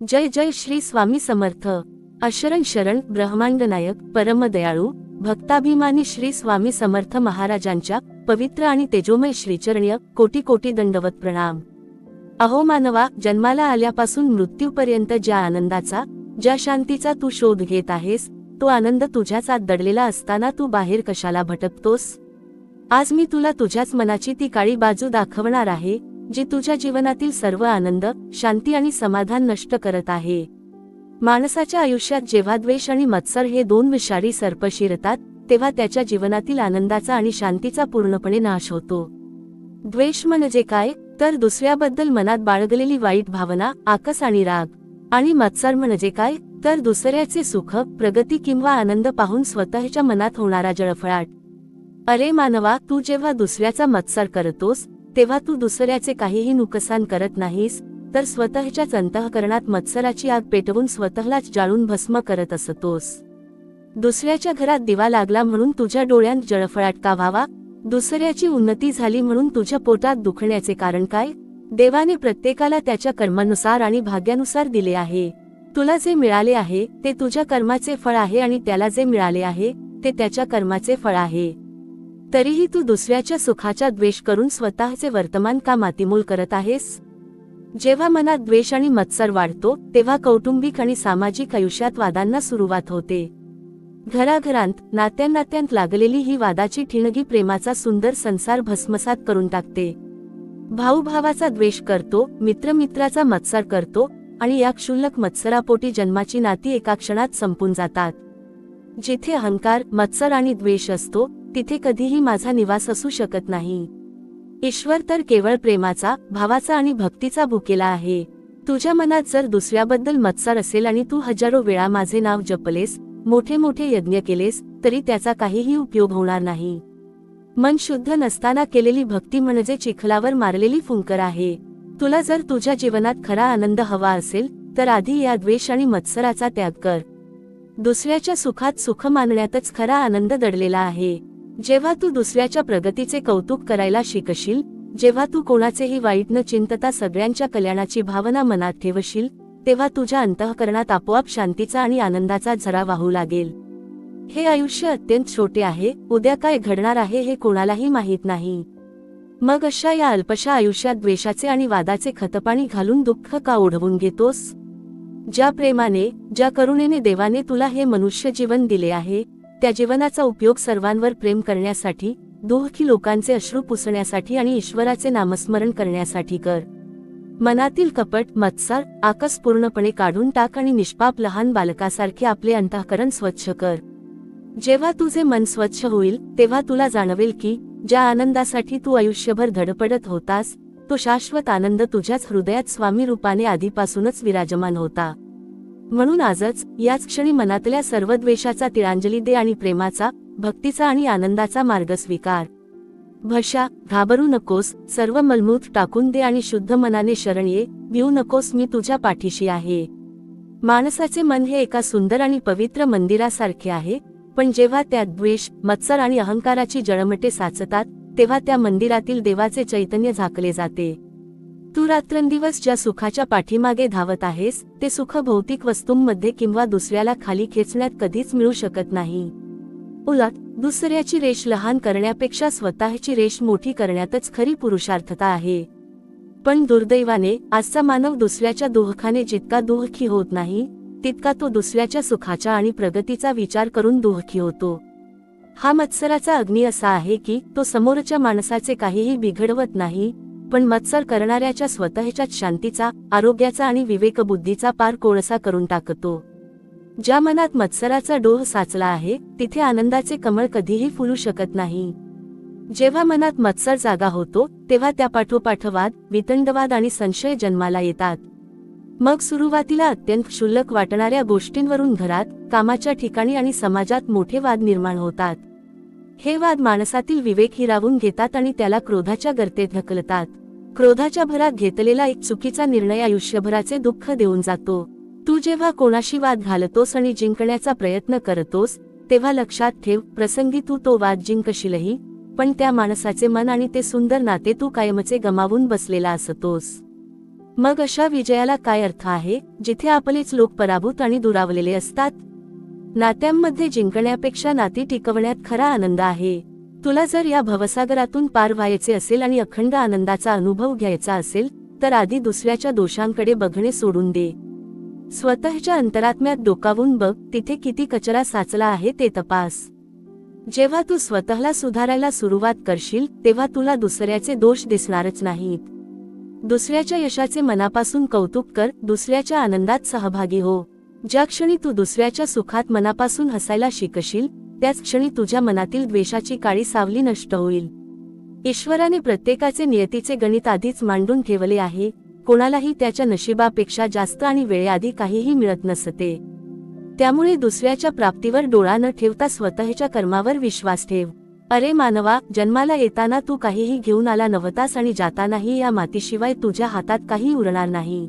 जय जय श्री स्वामी समर्थ। अशरण शरण ब्रह्मांड नायक परमदयाळू भक्ताभिमानी श्री स्वामी समर्थ महाराजांच्या पवित्र आणि तेजोमय श्रीचरणीय कोटी कोटी दंडवत प्रणाम। अहो मानवा, जन्माला आल्यापासून मृत्यूपर्यंत ज्या आनंदाचा, ज्या शांतीचा तू शोध घेत आहेस, तो आनंद तुझ्याच आत दडलेला असताना तू बाहेर कशाला भटकतोस? आज मी तुला तुझ्याच मनाची ती काळी बाजू दाखवणार आहे, जी तुझ्या जीवनातील सर्व आनंद, शांती आणि समाधान नष्ट करत आहे। माणसाच्या आयुष्यात जेव्हा द्वेष आणि मत्सर हे दोन विषारी सर्प शिरतात, तेव्हा त्याच्या जीवनातील आनंदाचा आणि शांतीचा पूर्णपणे नाश होतो। द्वेष म्हणजे काय? तर दुसऱ्याबद्दल मनात बाळगलेली वाईट भावना, आकस आणि राग। आणि मत्सर म्हणजे काय? तर दुसऱ्याचे सुख, प्रगती किंवा आनंद पाहून स्वतःच्या मनात होणारा जळफळाट। अरे मानवा, तू जेव्हा दुसऱ्याचा मत्सर करतोस, तेव्हा तू दुसऱ्याचे काहीही नुकसान करत नाहीस, तर स्वतःच्याच अंतःकरणात मत्सराची आग पेटवून स्वतःलाच जाळून भस्म करत असतोस। दुसऱ्याच्या घरात दिवा लागला म्हणून तुझ्या डोळ्यांत जळफळाट का व्हावा? दुसऱ्याची उन्नती झाली म्हणून तुझ्या पोटात दुखण्याचे कारण काय? देवाने प्रत्येकाला त्याच्या कर्मानुसार आणि भाग्यानुसार दिले आहे। तुला जे मिळाले आहे ते तुझ्या कर्माचे फळ आहे आणि त्याला जे मिळाले आहे ते त्याच्या कर्माचे फळ आहे। तरीही तू दुसऱ्याच्या सुखाचा द्वेष करून स्वतःचे वर्तमान का मातीमोल करत आहेस? जेव्हा मनात द्वेष आणि मत्सर वाढतो, तेव्हा कौटुंबिक आणि सामाजिक आयुष्यात वादांना सुरुवात होते। घराघरांत, नात्यांनात्यांत लागलेली ही वादाची ठिणगी प्रेमाचा सुंदर संसार भस्मसात करून टाकते। भाऊ भावाचा द्वेष करतो, मित्र मित्राचा मत्सर करतो, आणि या क्षुल्लक मत्सरापोटी जन्माची नाती एका क्षणात संपून जातात। जिथे अहंकार, मत्सर आणि द्वेष असतो, तिथे कधीही माझा निवास असू शकत नाही। ईश्वर तर केवळ प्रेमाचा, भावाचा आणि भक्तीचा भुकेला आहे। तुझ्या मनात जर दुसऱ्याबद्दल मत्सर असेल आणि तू हजारो वेळा माझे नाव जपलेस, मोठे मोठे यज्ञ केलेस, तरी त्याचा काहीही उपयोग होणार नाही। मन शुद्ध नसताना केलेली भक्ती म्हणजे चिखलावर मारलेली फुंकर आहे। तुला जर तुझ्या जीवनात खरा आनंद हवा असेल, तर आधी या द्वेष आणि मत्सराचा त्याग कर। दुसऱ्याच्या सुखात सुख मानण्यातच खरा आनंद दडलेला आहे। जेव्हा तू दुसऱ्याच्या प्रगतीचे कौतुक करायला शिकशील, जेव्हा तू कोणाचेही वाईट न चिंतता सगळ्यांच्या कल्याणाची भावना मनात ठेवशील, तेव्हा तुझ्या अंतःकरणात आपोआप शांतीचा आणि आनंदाचा झरा वाहू लागेल। हे आयुष्य अत्यंत छोटे आहे, उद्या काय घडणार आहे हे कोणालाही माहीत नाही। मग अशा या अल्पशा आयुष्यात द्वेषाचे आणि वादाचे खतपाणी घालून दुःख का ओढवून घेतोस? ज्या प्रेमाने, ज्या करुणेने देवाने तुला हे मनुष्य जीवन दिले आहे, त्या जीवनाचा उपयोग सर्वांवर प्रेम करण्यासाठी, दुःखी लोकांचे अश्रू पुसण्यासाठी आणि ईश्वराचे नामस्मरण करण्यासाठी कर। मनातील कपट, मत्सर, आकस पूर्णपणे काढून टाक आणि निष्पाप लहान बालकासारखे आपले अंतःकरण स्वच्छ कर। जेव्हा तुझे मन स्वच्छ होईल, तेव्हा तुला जाणवेल की ज्या आनंदासाठी तू आयुष्यभर धडपडत होतास, तो शाश्वत आनंद तुझ्याच हृदयात स्वामी रूपाने आधीपासूनच विराजमान होता। म्हणून आजच, याच क्षणी मनातल्या सर्व द्वेषाचा तिळांजली दे आणि प्रेमाचा, भक्तीचा आणि आनंदाचा मार्ग स्वीकार। भशा, घाबरू नकोस, सर्व मलमूत टाकून दे आणि शुद्ध मनाने शरण ये, भिवू नकोस, मी तुझ्या पाठीशी आहे। माणसाचे मन हे एका सुंदर आणि पवित्र मंदिरासारखे आहे, पण जेव्हा त्यात द्वेष, मत्सर आणि अहंकाराची जळमटे साचतात, तेव्हा त्या मंदिरातील देवाचे चैतन्य झाकले जाते। तू रात्रंदिवस ज्या सुखाच्या पाठीमागे धावत आहेस, ते सुख भौतिक वस्तूंमध्ये किंवा दुसऱ्याला खाली खेचण्यात कधीच मिळू शकत नाही। उलट, दुसऱ्याची रेष लहान करण्यापेक्षा स्वतःची रेष मोठी करण्यातच खरी पुरुषार्थता आहे। पण दुर्दैवाने, आजचा मानव दुसऱ्याच्या दुःखाने जितका दुःखी होत नाही, तितका तो दुसऱ्याच्या सुखाचा आणि प्रगतीचा विचार करून दुःखी होतो। हा मत्सराचा अग्नी असा आहे की तो समोरच्या माणसाचे काहीही बिघडवत नाही, पण मत्सर करणाऱ्याच्या स्वतःच्याच शांतीचा, आरोग्याचा आणि विवेकबुद्धीचा पार कोळसा करून टाकतो। ज्या मनात मत्सराचा डोह साचला आहे, तिथे आनंदाचे कमळ कधीही फुलू शकत नाही। जेव्हा मनात मत्सर जागा होतो, तेव्हा त्यापाठोपाठ वाद, वितंडवाद आणि संशय जन्माला येतात। मग सुरुवातीला अत्यंत क्षुल्लक वाटणाऱ्या गोष्टींवरून घरात, कामाच्या ठिकाणी आणि समाजात मोठे वाद निर्माण होतात। हे वाद माणसातील विवेक हिरावून घेतात आणि त्याला क्रोधाच्या गर्तेत ढकलतात। क्रोधाच्या भरात घेतलेला एक चुकीचा निर्णय आयुष्यभराचे दुःख देऊन जातो। तू जेव्हा कोणाशी वाद घालतोस आणि जिंकण्याचा प्रयत्न करतोस, तेव्हा लक्षात ठेव, प्रसंगी तू तो वाद जिंकशीलही, पण त्या माणसाचे मन आणि ते सुंदर नाते तू कायमचे गमावून बसलेला असतोस। मग अशा विजयाला काय अर्थ आहे, जिथे आपलेच लोक पराभूत आणि दुरावलेले असतात? नात्यांमध्ये जिंकण्यापेक्षा नाती टिकवण्यात खरा आनंद आहे. तुला जर या भवसागरातून पार व्हायचे असेल आणि अखंड आनंदाचा अनुभव घ्यायचा असेल, तर आधी दुसऱ्याच्या दोषांकडे बघणे सोडून दे. स्वतःच्या अंतरात्म्यात डोकावून बघ, तिथे किती कचरा साचला आहे ते तपास. जेव्हा तू स्वतःला सुधारायला सुरुवात करशील, तेव्हा तुला दुसऱ्याचे दोष दिसणारच नाहीत. दुसऱ्याच्या यशाचे मनापासून कौतुक कर, दुसऱ्याच्या आनंदात सहभागी हो. ज्या क्षणी तू दुसऱ्याच्या सुखात मनापासून हसायला शिकशील, त्याच क्षणी तुझ्या मनातील द्वेषाची काळी सावली नष्ट होईल. ईश्वराने प्रत्येकाचे नियतीचे गणित आधीच मांडून ठेवले आहे. कोणालाही त्याच्या नशिबापेक्षा जास्त आणि वेळेआधी काहीही मिळत नसते. त्यामुळे दुसऱ्याच्या प्राप्तीवर डोळा न ठेवता स्वतःच्या कर्मावर विश्वास ठेव. अरे मानवा, जन्माला येताना तू काहीही घेऊन आला नव्हतास आणि जातानाही या मातीशिवाय तुझ्या हातात काही उरणार नाही.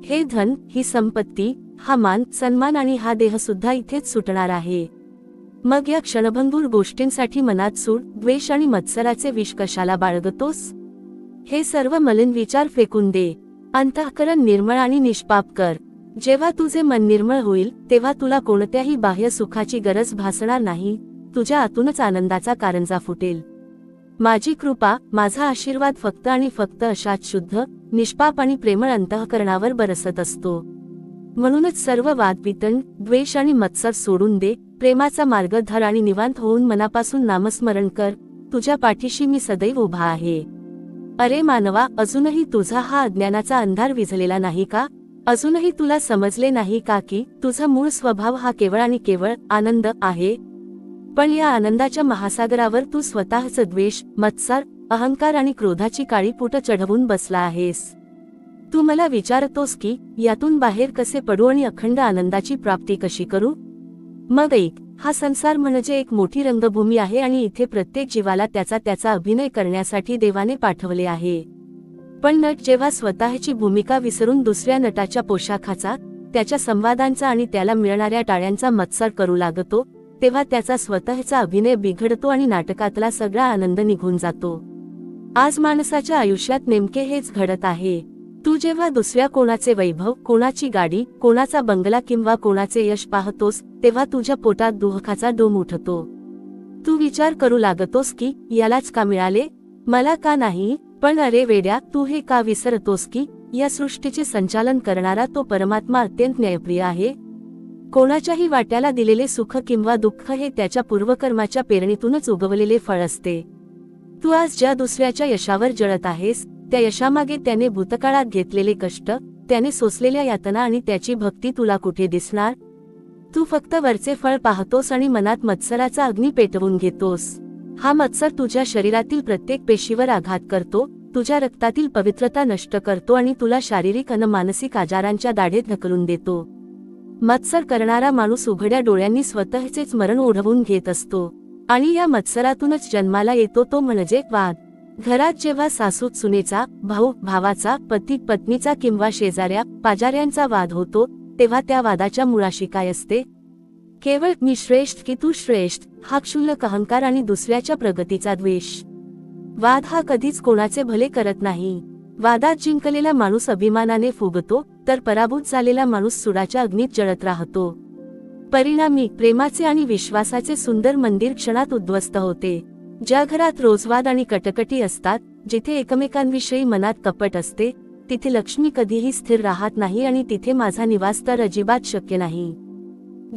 हे धन, ही संपत्ती, हा मान सन्मान आणि हा देह सुद्धा इथेच सुटणार आहे. मग या क्षणभंगूर गोष्टींसाठी मनात सूड, द्वेष आणि मत्सराचे विष कशाला बाळगतोस? हे सर्व मलिन विचार फेकून दे. अंतःकरण निर्मळ आणि निष्पाप कर. जेव्हा तुझे मन निर्मळ होईल, तेव्हा तुला कोणत्याही बाह्य सुखाची गरज भासणार नाही. तुझ्या आतूनच आनंदाचा कारंजा फुटेल. माझी कृपा, माझा आशीर्वाद फक्त आणि फक्त अशाच शुद्ध, निष्पाप आणि प्रेमळ अंतःकरणावर बरसत असतो. म्हणूनच सर्व वादवितंड, द्वेष आणि मत्सर सोडून दे. प्रेमाचा मार्ग धर आणि निवांत होऊन मनापासून नामस्मरण कर. तुझ्या पाठीशी मी सदैव उभा आहे. अरे मानवा, अजूनही तुझा हा अज्ञानाचा अंधार विझलेला नाही का? अजूनही तुला समजले नाही का की तुझा मूळ स्वभाव हा केवळ आणि केवळ आनंद आहे? पण या आनंदाच्या महासागरावर तू स्वतःच द्वेष, मत्सर, अहंकार आणि क्रोधाची काळी पुट चढवून बसला आहेस. तू मला विचारतोस की यातून बाहेर कसे पडू आणि अखंड आनंदाची प्राप्ती कशी करू? मग ऐक, हा संसार म्हणजे एक मोठी रंगभूमी आहे आणि इथे प्रत्येक जीवाला त्याचा अभिनय करण्यासाठी देवाने पाठवले आहे. पण नट जेव्हा स्वतःची भूमिका विसरून दुसऱ्या नटाच्या पोशाखाचा, त्याच्या संवादांचा आणि त्याला मिळणाऱ्या टाळ्यांचा मत्सर करू लागतो, तेव्हा त्याचा स्वतःचा अभिनय बिघडतो आणि नाटकातला सगळा आनंद निघून जातो. आज माणसाच्या आयुष्यात नेमके हेच घडत आहे. तू जेव्हा दुसऱ्या कोणाचे वैभव, कोणाची गाडी, कोणाचा बंगला किंवा कोणाचे यश पाहतोस, तेव्हा तुझ्या पोटात दुःखाचा डोम उठतो. तू विचार करू लागतोस की यालाच का मिळाले, मला का नाही? पण अरे वेड्या, तू हे का विसरतोस की या सृष्टीचे संचालन करणारा तो परमात्मा अत्यंत न्यायप्रिय आहे. कोणाच्याही वाट्याला दिलेले सुख किंवा दुःख हे त्याच्या पूर्वकर्माच्या पेरणीतूनच उगवलेले फळ असते. तू आज ज्या दुसऱ्याच्या यशावर जळत आहेस, त्या यशामागे त्याने भूतकाळात घेतलेले कष्ट, त्याने सोसलेल्या यातना आणि त्याची भक्ती तुला कुठे दिसणार? तू फक्त वरचे फळ पाहतोस आणि मनात मत्सराचा अग्नी पेटवून घेतोस. हा मत्सर तुझ्या शरीरातील प्रत्येक पेशीवर आघात करतो, तुझ्या रक्तातील पवित्रता नष्ट करतो आणि तुला शारीरिक आणि मानसिक आजारांच्या दाढेत ढकलून देतो. मत्सर करणारा माणूस उघड्या डोळ्यांनी स्वतःचेच मरण ओढवून घेत असतो आणि या मत्सरातूनच जन्माला येतो तो म्हणजे वाद. घरात जेव्हा सासूत सुनेचा, भाऊ भावाचा, पती पत्नीचा किंवा शेजाऱ्या पाजाऱ्यांचा वाद होतो, तेव्हा त्या वादाच्या मुळाशी काय असते? केवळ मी श्रेष्ठ की तू श्रेष्ठ हा क्षुल्लक अहंकार आणि दुसऱ्याच्या प्रगतीचा द्वेष. वाद हा कधीच कोणाचे भले करत नाही. वादात जिंकलेला माणूस अभिमानाने फुगतो, तर पराभूत झालेला माणूस सुडाच्या अग्नीत जळत राहतो. परिणामी प्रेमाचे आणि विश्वासाचे सुंदर मंदिर क्षणात उद्ध्वस्त होते. ज्या घरात रोजवाद आणि कटकटी असतात, जिथे एकमेकांविषयी मनात कपट असते, तिथे लक्ष्मी कधीही स्थिर राहत नाही आणि तिथे माझा निवास तर अजिबात शक्य नाही.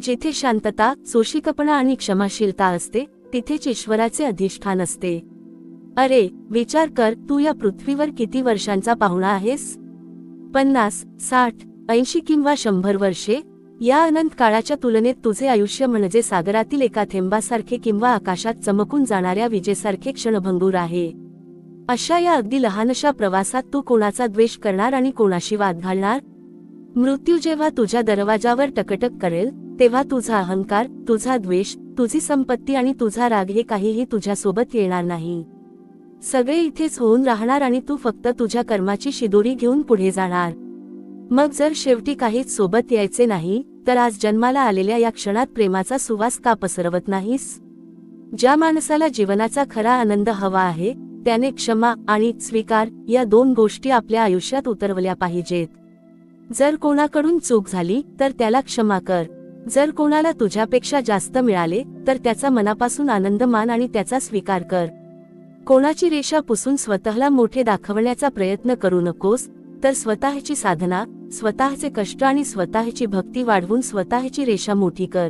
जिथे शांतता, सोशिकपणा आणि क्षमाशीलता असते, तिथेच ईश्वराचे अधिष्ठान असते. अरे विचार कर, तू या पृथ्वीवर किती वर्षांचा पाहुणा आहेस? 50, 60, 80 किंवा 100 वर्षे? या अनंत काळाच्या तुलनेत तुझे आयुष्य म्हणजे सागरातील एका थेंबासारखे किंवा आकाशात चमकून जाणाऱ्या विजेसारखे क्षणभंगूर आहे. अशा या अगदी लहानशा प्रवासात तू कोणाचा द्वेष करणार आणि कोणाशी वाद घालणार? मृत्यू जेव्हा तुझ्या दरवाजावर टकटक करेल, तेव्हा तुझा अहंकार, तुझा द्वेष, तुझी संपत्ती आणि तुझा राग हे काहीही तुझ्यासोबत येणार नाही. सगळे इथेच होऊन राहणार आणि तू फक्त तुझ्या कर्माची शिदोरी घेऊन पुढे जाणार. मग जर शेवटी काहीच सोबत यायचे नाही, तर आज जन्माला आलेल्या या क्षणात प्रेमाचा सुवास का पसरवत नाहीस? ज्या माणसाला जीवनाचा खरा आनंद हवा आहे, त्याने क्षमा आणि स्वीकार या दोन गोष्टी आपल्या आयुष्यात उतरवल्या पाहिजेत. जर कोणाकडून चूक झाली तर त्याला क्षमा कर. जर कोणाला तुझ्यापेक्षा जास्त मिळाले तर त्याचा मनापासून आनंद मान आणि त्याचा स्वीकार कर. कोणाची रेषा पुसून स्वतःला मोठे दाखवण्याचा प्रयत्न करू नकोस, तर स्वतःची साधना, स्वतःचे कष्ट आणि स्वतःची भक्ती वाढवून स्वतःची रेषा मोठी कर.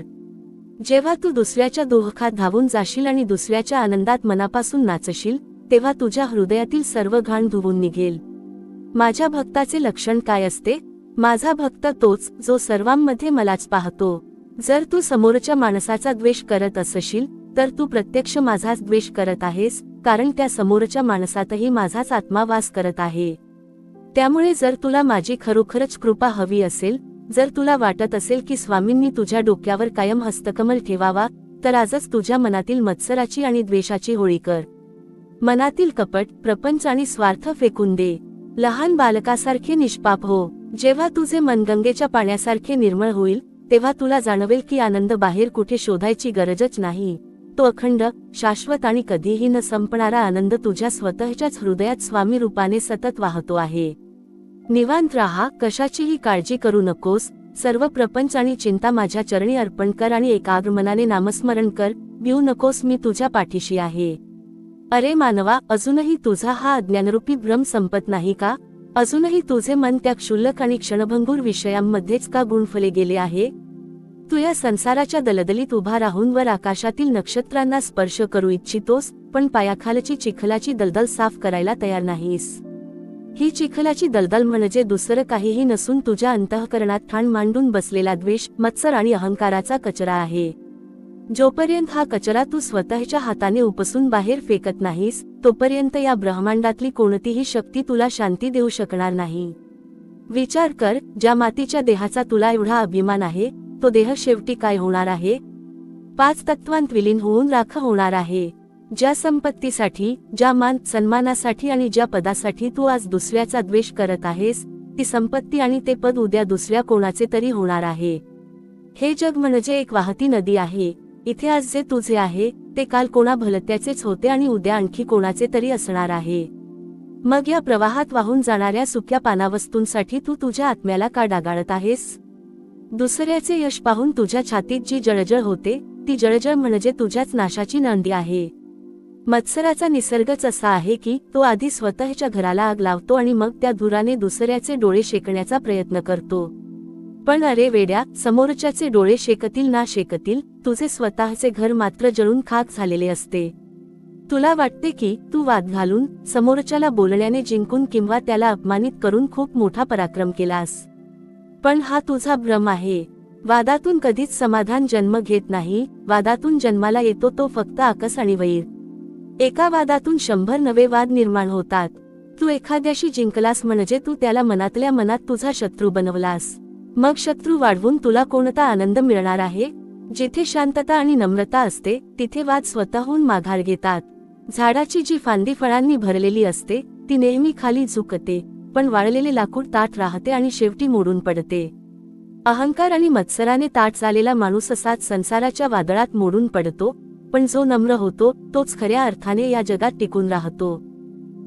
जेव्हा तू दुसऱ्याच्या दुःखात धावून जाशील आणि दुसऱ्याच्या आनंदात मनापासून नाचशील, तेव्हा तुझ्या हृदयातील सर्व घाण धुवून निघेल. माझ्या भक्ताचे लक्षण काय असते? माझा भक्त तोच जो सर्वांमध्ये मलाच पाहतो. जर तू समोरच्या माणसाचा द्वेष करत असशील तर तू प्रत्यक्ष माझाच द्वेष करत आहेस, कारण त्या समोरच्या माणसातही माझाच आत्मा वास करत आहे. त्यामुळे जर तुला माझी खरोखरच कृपा हवी असेल, जर तुला वाटत असेल की स्वामींनी तुझ्या डोक्यावर कायम हस्तकमल ठेवावा, तर आजच तुझ्या मनातील मत्सराची आणि द्वेषाची होळी कर. मनातील कपट, प्रपंच आणि स्वार्थ फेकून दे. लहान बालकासारखे निष्पाप हो. जेव्हा तुझे मन गंगेच्या पाण्यासारखे निर्मळ होईल, तेव्हा तुला जाणवेल की आनंद बाहेर कुठे शोधायची गरजच नाही. तो अखंड, शाश्वत आणि कधीही न संपणारा आनंद तुझ्या स्वतःच्याच हृदयात स्वामी रूपाने सतत वाहतो आहे. निवांत राहा, कशाचीही काळजी करू नकोस. सर्व प्रपंच आणि चिंता माझ्या चरणी अर्पण कर आणि एकाग्र मनाने नामस्मरण कर. भिऊ नकोस, मी तुझ्या पाठीशी आहे. अरे मानवा, अजूनही तुझा हा अज्ञानरूपी भ्रम संपत नाही का? अजूनही तुझे मन त्या क्षुल्लक आणि क्षणभंगूर विषयांमध्येच का गुंफले गेले आहे? तू या संसाराच्या दलदलीत उभा राहून वर आकाशातील नक्षत्रांना स्पर्श करू इच्छितोस, पण पायाखालची चिखलाची दलदल साफ करायला तयार नाहीस. ही चिखलाची दलदल म्हणजे दुसरं काहीही नसून तुझ्या अंतःकरणात ठाण मांडून बसलेला द्वेष, मत्सर आणि अहंकाराचा कचरा आहे. जोपर्यंत हा कचरा तू स्वतःच्या हाताने उपसून बाहेर फेकत नाहीस, तोपर्यंत या ब्रह्मांडातली कोणतीही शक्ती तुला शांती देऊ शकणार नाही. विचार कर, ज्या मातीच्या देहाचा तुला एवढा अभिमान आहे, तो देह शेवटी काय होणार आहे? 5 तत्वांत विलीन होऊन राख होणार आहे. ज्या संपत्तीसाठी, ज्या मान सन्मानासाठी आणि ज्या पदासाठी तू आज दुसऱ्याचा द्वेष करत आहेस, ती संपत्ती आणि ते पद उद्या दुसऱ्या कोणाचे तरी होणार आहे. हे जग म्हणजे एक वाहती नदी आहे. इथे आज जे तुझे आहे ते काल कोणा भलत्याचेच होते आणि उद्या आणखी कोणाचे तरी असणार आहे. मग या प्रवाहात वाहून जाणाऱ्या सुक्या पानावस्तूंसाठी तू तुझ्या आत्म्याला का डागाळत आहेस? दुसऱ्याचे यश पाहून तुझ्या छातीत जी जळजळ होते, ती जळजळ म्हणजे तुझ्याच नाशाची नांदी आहे. मत्सराचा निसर्गच असा आहे की तो आधी स्वतःच्या घराला आग लावतो आणि मग त्या धुराने दुसऱ्याचे डोळे शेकण्याचा प्रयत्न करतो. पण अरे वेड्या, समोरच्याचे डोळे शेकतील ना शेकतील, तुझे स्वतःचे घर मात्र जळून खाक झालेले असते. तुला वाटते की तू वाद घालून, समोरच्याला बोलण्याने जिंकून किंवा त्याला अपमानित करून खूप मोठा पराक्रम केलास. पण हा तुझा भ्रम आहे. वादातून कधीच समाधान जन्म घेत नाही. वादातून जन्माला येतो तो फक्त आकस आणि वैर. एका वादातून 100 नवे वाद निर्माण होतात. तू एखाद्याशी जिंकलास म्हणजे तू त्याला मनातल्या मनात तुझा शत्रू बनवलास. मग शत्रू वाढवून तुला कोणता आनंद मिळणार आहे? जिथे शांतता आणि नम्रता असते, तिथे वाद स्वतःहून माघार घेतात. झाडाची जी फांदी फळांनी भरलेली असते, ती नेहमी खाली झुकते, पण वाळलेले लाकूड ताठ राहते आणि शेवटी मोडून पडते. अहंकार आणि मत्सराने ताठ झालेला माणूस असाच संसाराच्या वादळात मोडून पडतो, पण जो नम्र होतो तोच खऱ्या अर्थाने या जगात टिकून राहतो.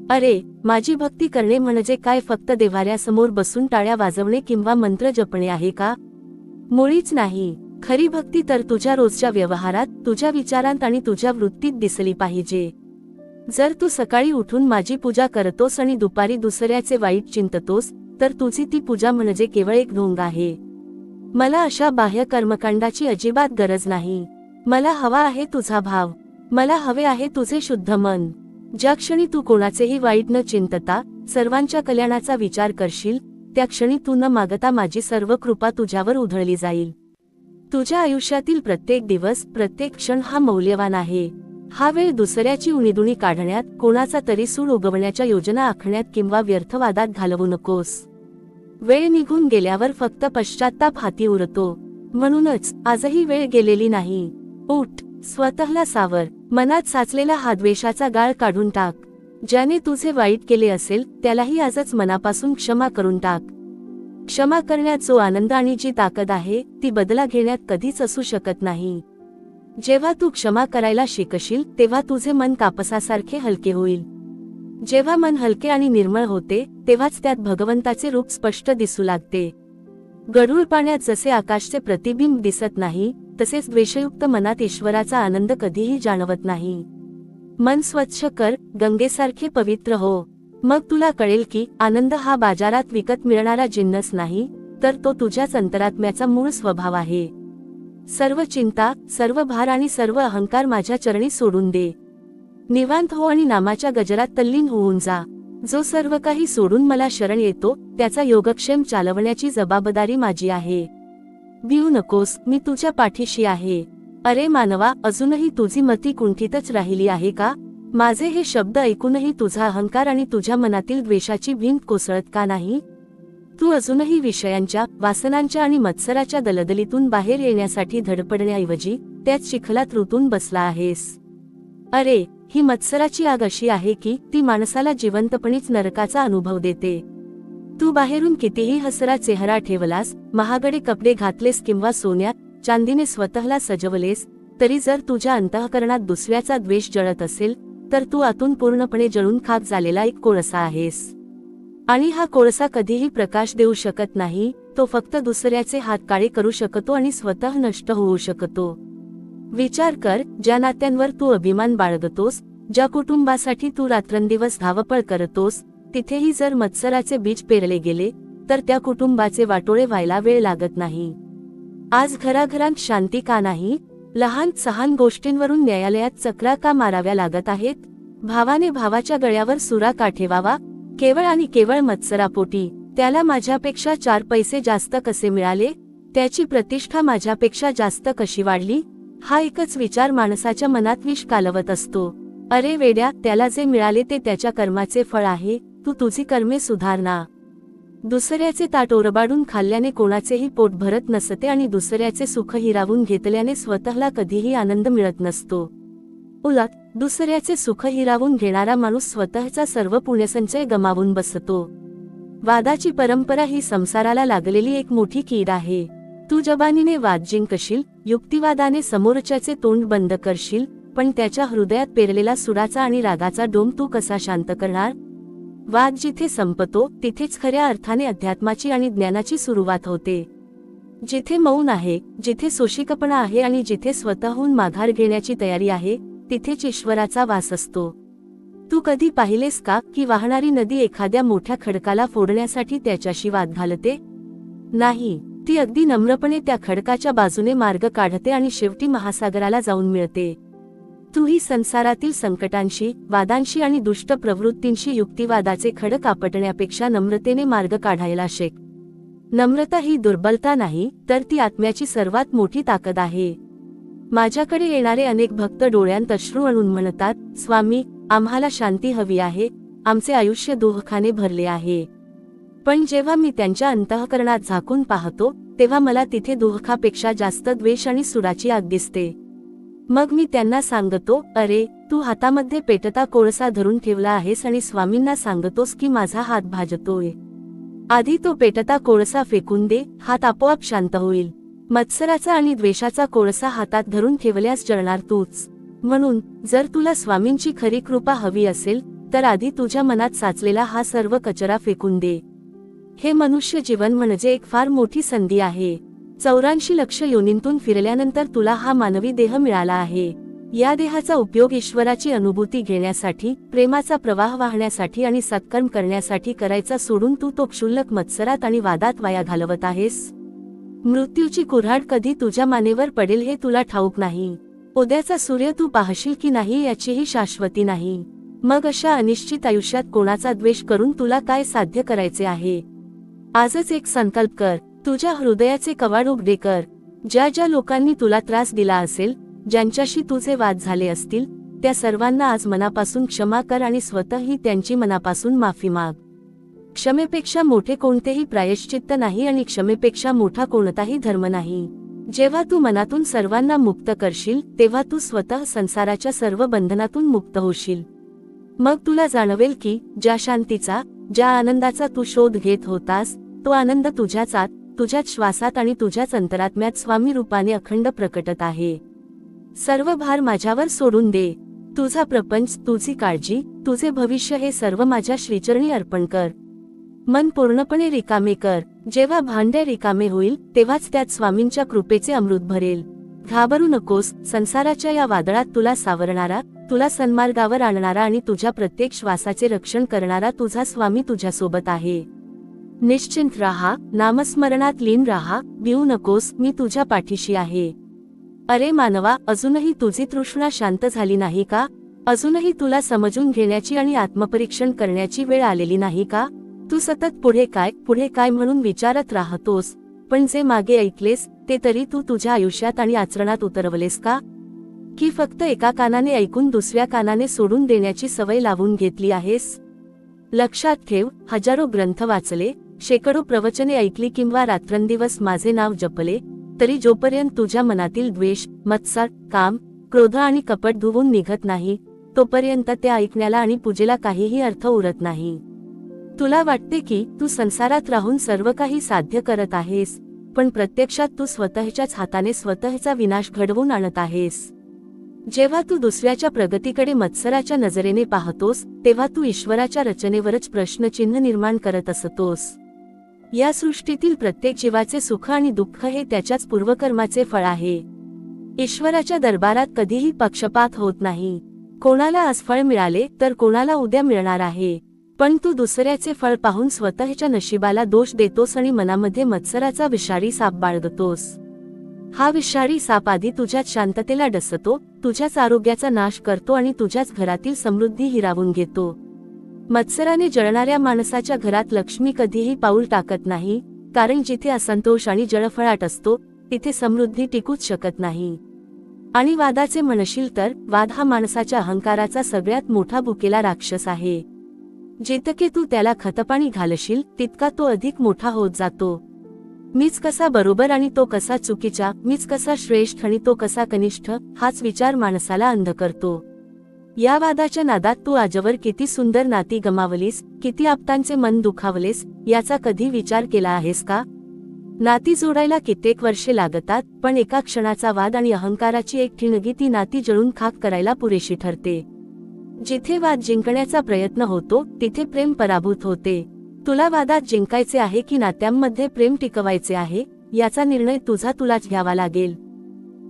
अरे, माझी भक्ती करणे म्हणजे काय फक्त देव्हाऱ्यासमोर बसून टाळ्या वाजवणे किंवा मंत्र जपणे आहे का? मुळीच नाही. खरी भक्ती तर तुझ्या रोजच्या व्यवहारात, तुझ्या विचारांत आणि तुझ्या वृत्तीत दिसली पाहिजे. जर तू सकाळी उठून माझी पूजा करतोस आणि दुपारी दुसऱ्याचे वाईट चिंततोस, तर तुझी ती पूजा म्हणजे केवळ एक ढोंग आहे. मला अशा बाह्य कर्मकांडाची अजिबात गरज नाही. मला हवा आहे तुझा भाव. मला हवे आहे तुझे शुद्ध मन. ज्या क्षणी तू कोणाचेही वाईट न चिंतता सर्वांच्या कल्याणाचा विचार करशील, त्या क्षणी तू न मागता माझी सर्व कृपा तुझ्यावर उधळली जाईल. तुझ्या आयुष्यातील प्रत्येक दिवस, प्रत्येक क्षण हा मौल्यवान आहे. हा वेळ दुसऱ्याची उणीधुणी काढण्यात, कोणाचा तरी सूड उगवण्याच्या योजना आखण्यात किंवा व्यर्थवादात घालवू नकोस. वेळ निघून गेल्यावर फक्त पश्चात्ताप हाती उरतो. म्हणूनच आजही वेळ गेलेली नाही. उठ, स्वतःला सावर. मनात साचलेला हा द्वेषाचा गाळ काढून टाक. ज्याने तुझे वाईट केले असेल त्यालाही आजच मनापासून क्षमा करून टाक. क्षमा करण्यात जो आनंद आणि जी ताकद आहे, ती बदला घेण्यात कधीच असू शकत नाही. जेव्हा तू क्षमा करायला शिकशील तेव्हा तुझे मन कापसासारखे हलके होईल. जेव्हा मन हलके आणि निर्मळ होते तेव्हाच त्यात भगवंताचे रूप स्पष्ट दिसू लागते. गढूळ पाण्यात जसे आकाशचे प्रतिबिंब दिसत नाही, तसेच द्वेषयुक्त मनात ईश्वराचा आनंद कधीही जाणवत नाही. मन स्वच्छ कर, गंगेसारखे पवित्र हो. मग तुला कळेल की आनंद हा बाजारात विकत मिळणारा जिन्नस नाही, तर तो तुझ्याच अंतरात्म्याचा मूळ स्वभाव आहे. सर्व चिंता, सर्व भार आणि सर्व अहंकार माझ्या चरणी सोडून दे. निवांत हो आणि नामाच्या गजरात तल्लीन होऊन जा. जो सर्व काही सोडून मला शरण येतो त्याचा योगक्षेम चालवण्याची जबाबदारी माझी आहे. भिऊ नकोस, मी तुझ्या पाठीशी आहे. अरे मानवा, अजूनही तुझी मती कुंठितच राहिली आहे का? माझे हे शब्द ऐकूनही तुझा अहंकार आणि तुझ्या मनातील द्वेषाची भिंत कोसळत का नाही? तू अजूनही विषयांच्या, वासनांच्या आणि मत्सराच्या दलदलीतून बाहेर येण्यासाठी धडपडण्याऐवजी त्याच चिखलात रुतून बसला आहेस. अरे, ही मत्सराची आग अशी आहे की ती माणसाला जिवंतपणीच नरकाचा अनुभव देते. तू बाहेरून कितीही हसरा चेहरा ठेवलास, महागडे कपडे घातलेस किंवा सोन्या चांदीने स्वतःला सजवलेस, तरी जर तुझ्या अंतःकरणात दुसऱ्याचा द्वेष जळत असेल तर तू आतून पूर्णपणे जळून खाक झालेला एक कोळसा आहेस. आणि हा कोळसा कधीही प्रकाश देऊ शकत नाही, तो फक्त दुसऱ्याचे हात काळे करू शकतो आणि स्वतः नष्ट होऊ शकतो. विचार कर, ज्या नात्यांवर तू अभिमान बाळगतोस, ज्या कुटुंबासाठी तू रात्रंदिवस धावपळ करतोस, तिथेही जर मत्सराचे बीज पेरले गेले तर त्या कुटुंबाचे वाटोळे व्हायला वेळ लागत नाही. आज घराघरांत शांती का नाही? लहान सहान गोष्टींवरून न्यायालयात चक्रा का माराव्या लागत आहेत? भावाने भावाच्या गळ्यावर सुरा का ठेवावा? केवळ आणि केवळ मत्सरापोटी. त्याला माझ्यापेक्षा 4 पैसे जास्त कसे मिळाले? त्याची प्रतिष्ठा माझ्यापेक्षा जास्त कशी वाढली? हा एकच विचार माणसाच्या मनात विष कालवत असतो. अरे वेड्या, त्याला जे मिळाले ते त्याच्या कर्माचे फळ आहे. तू तुझी कर्मे सुधार ना. दुसऱ्याचे ताट ओरबाडून खाल्ल्याने कोणाचेही पोट भरत नसते आणि दुसऱ्याचे सुख हिरावून घेतल्याने स्वतःला कधीही आनंद मिळत नसतो. उलट, दुसऱ्याचे सुख हिरावून घेणारा माणूस स्वतःचा सर्व पुण्यसंचय गमावून बसतो. वादाची परंपरा ही संसाराला लागलेली एक मोठी कीड आहे. तू जबानीने वाद जिंकशील, युक्तिवादाने समोरच्याचे तोंड बंद करशील, पण त्याच्या हृदयात पेरलेला सुडाचा आणि रागाचा डोम तू कसा शांत करणार? वाद जिथे संपतो तिथेच खऱ्या अर्थाने अध्यात्माची आणि ज्ञानाची सुरुवात होते. जिथे मौन आहे, जिथे सोशिकपणा आहे आणि जिथे स्वतःहून माघार घेण्याची तयारी आहे, तिथेच ईश्वराचा वास असतो. तू कधी पाहिलेस का की वाहणारी नदी एखाद्या मोठ्या खडकाला फोडण्यासाठी त्याच्याशी वाद घालते? नाही, ती अगदी नम्रपणे त्या खडकाच्या बाजूने मार्ग काढते आणि शेवटी महासागराला जाऊन मिळते. तूही संसारातील संकटांशी, वादांशी आणि दुष्ट प्रवृत्तींशी युक्तिवादाचे खडक आपटण्यापेक्षा नम्रतेने मार्ग काढायला शिक. नम्रता ही दुर्बलता नाही, तर ती आत्म्याची सर्वात मोठी ताकद आहे. माझ्याकडे येणारे अनेक भक्त डोळ्यांत अश्रू आणून म्हणतात, स्वामी, आम्हाला शांती हवी आहे, आमचे आयुष्य दुःखाने भरले आहे. पण जेव्हा मी त्यांच्या अंतःकरणात झाकून पाहतो तेव्हा मला तिथे दुःखापेक्षा जास्त द्वेष आणि सुडाची आग दिसते. मग मी त्यांना सांगतो, अरे, तू हातामध्ये पेटता कोळसा धरून ठेवला आहेस आणि स्वामींना सांगतोस की माझा हात भाजतोय. आधी तो पेटता कोळसा फेकून दे, हात आपोआप शांत होईल. मत्सराचा आणि द्वेषाचा कोळसा हातात धरून ठेवल्यास जळणार तूच. म्हणून जर तुला स्वामींची खरी कृपा हवी असेल तर आधी तुझ्या मनात साचलेला हा सर्व कचरा फेकून दे. हे मनुष्य जीवन म्हणजे एक फार मोठी संधी आहे. 84 लक्ष योनींतून फिरल्यानंतर तुला हा मानवी देह मिळाला आहे. या देहाचा उपयोग ईश्वराची अनुभूती घेण्यासाठी, प्रेमाचा प्रवाह वाहण्यासाठी आणि सत्कर्म करण्यासाठी करायचा सोडून तू तो क्षुल्लक मत्सरात आणि वादात वाया घालवत आहेस. मृत्यूची कुऱ्हाड कधी तुझ्या मानेवर पडेल हे तुला ठाऊक नाही. उद्याचा सूर्य तू पाहशील की नाही याचीही शाश्वती नाही. मग अशा अनिश्चित आयुष्यात कोणाचा द्वेष करून तुला काय साध्य करायचे आहे? आजच एक संकल्प कर, तुझ्या हृदयाचे कवाड उघडे कर. ज्या ज्या लोकांनी तुला त्रास दिला असेल, ज्यांच्याशी तुझे वाद झाले असतील, त्या सर्वांना आज मनापासून क्षमा कर आणि स्वतःही त्यांची मनापासून माफी माग. क्षमेपेक्षा मोठे कोणतेही प्रायश्चित्त नाही आणि क्षमेपेक्षा मोठा कोणताही धर्म नाही. जेव्हा तू मनातून सर्वांना मुक्त करशील तेव्हा तू स्वतः संसाराच्या सर्व बंधनातून मुक्त होशील. मग तुला जाणवेल की ज्या शांतीचा, ज्या आनंदाचा तू शोध घेत होतास, तो आनंद तुझ्याच आत, तुझ्याच श्वासात आणि तुझ्याच अंतरात्म्यात स्वामी रूपाने अखंड प्रकटत आहे. सर्व भार माझ्यावर सोडून दे. तुझा प्रपंच, तुझी काळजी, तुझे भविष्य हे सर्व माझ्या श्रीचरणी अर्पण कर. मन पूर्णपणे रिकामे कर. जेव्हा भांडे रिकामे होईल तेव्हाच त्यात स्वामींच्या कृपेचे अमृत भरेल. घाबरू नकोस. संसाराच्या या वादळात तुला सावरणारा, तुला सन्मार्गावर आणणारा आणि तुझ्या प्रत्येक श्वासाचे रक्षण करणारा तुझा स्वामी तुझ्यासोबत आहे. निश्चिंत राहा. नामस्मरणात लीन राहा. भिवू नकोस. मी तुझ्या पाठीशी आहे. अरे मानवा, अजूनही तुझी तृष्णा शांत झाली नाही का? अजूनही तुला समजून घेण्याची आणि आत्मपरीक्षण करण्याची वेळ आलेली नाही का? तू सतत पुढे काय म्हणून विचारत राहतोस, पण जे मागे ऐकलेस ते तरी तू तुझ्या आयुष्यात आणि आचरणात उतरवलेस का? की फक्त एका कानाने ऐकून दुसऱ्या कानाने सोडून देण्याची सवय लावून घेतली आहेस? लक्षात ठेव, हजारो ग्रंथ वाचले, शेकडो प्रवचने ऐकली किंवा रात्रंदिवस माझे नाव जपले, तरी जोपर्यंत तुझ्या मनातील द्वेष, मत्सर, काम, क्रोध आणि कपट धुवून निघत नाही, तोपर्यंत त्या ऐकण्याला आणि पूजेला काहीही अर्थ उरत नाही. तुला वाटते की तू संसारात राहून सर्व काही साध्य करत आहेस, पण प्रत्यक्षात तू स्वतःच्याच हाताने स्वतःचा विनाश घडवून आणत आहेस. जेव्हा तू दुसऱ्याच्या प्रगतीकडे मत्सराच्या नजरेने पाहतोस, तेव्हा तू ईश्वराच्या रचनेवरच प्रश्नचिन्ह निर्माण करत असतोस. या सृष्टीतील प्रत्येक जीवाचे सुख आणि दुःख हे त्याच्याच पूर्वकर्माचे फळ आहे. ईश्वराच्या दरबारात कधीही पक्षपात होत नाही. कोणाला आज फळ मिळाले तर कोणाला उद्या मिळणार आहे, पण तू दुसऱ्याचे फळ पाहून स्वतःच्या नशिबाला दोष देतोस आणि मनामध्ये मत्सराचा विषारी साप बाळगतोस. हा विषारी साप आधी तुझ्याच शांततेला डसतो, तुझ्याच आरोग्याचा नाश करतो आणि तुझ्याच घरातील समृद्धी हिरावून घेतो. मत्सराने जळणाऱ्या माणसाच्या घरात लक्ष्मी कधीही पाऊल टाकत नाही, कारण जिथे असंतोष आणि जळफळाट असतो तिथे समृद्धी टिकूच शकत नाही. आणि वादाचे म्हणशील तर वाद हा माणसाच्या अहंकाराचा सगळ्यात मोठा भुकेला राक्षस आहे. जितके तू त्याला खतपाणी घालशील तितका तो अधिक मोठा होत जातो. मीच कसा बरोबर आणि तो कसा चुकीचा, मीच कसा श्रेष्ठ आणि तो कसा कनिष्ठ, हाच विचार माणसाला अंध करतो. या वादाच्या नादात तू आजवर किती सुंदर नाती गमावलीस, किती आप्तांचे मन दुखावलेस, याचा कधी विचार केला आहेस का? नाती जोडायला कित्येक वर्षे लागतात, पण एका क्षणाचा वाद आणि अहंकाराची एक ठिणगी ती नाती जळून खाक करायला पुरेशी ठरते. जिथे वाद जिंकण्याचा प्रयत्न होतो तिथे प्रेम पराभूत होते. तुला वादात जिंकायचे आहे की नात्यांमध्ये प्रेम टिकवायचे आहे, याचा निर्णय तुलाच घ्यावा लागेल.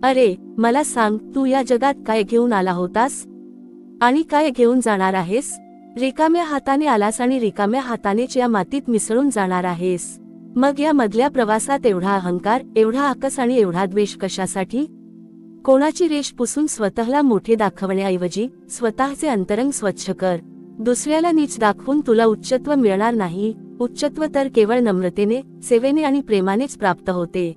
अरे मला सांग, तू या जगात काय घेऊन आला होतास आणि काय घेऊन जाणार आहेस? रिकाम्या हाताने आलास आणि रिकाम्या हातानेच या मातीत मिसळून जाणार आहेस. मग या मधल्या प्रवासात एवढा अहंकार, एवढा आकस आणि एवढा द्वेष कशासाठी? कोणाची रेष पुसून स्वतःला मोठे दाखवण्याऐवजी स्वतःचे अंतरंग स्वच्छ कर. दुसऱ्याला नीच दाखवून तुला उच्चत्व मिळणार नाही. उच्चत्व तर केवळ नम्रतेने, सेवेने आणि प्रेमानेच प्राप्त होते.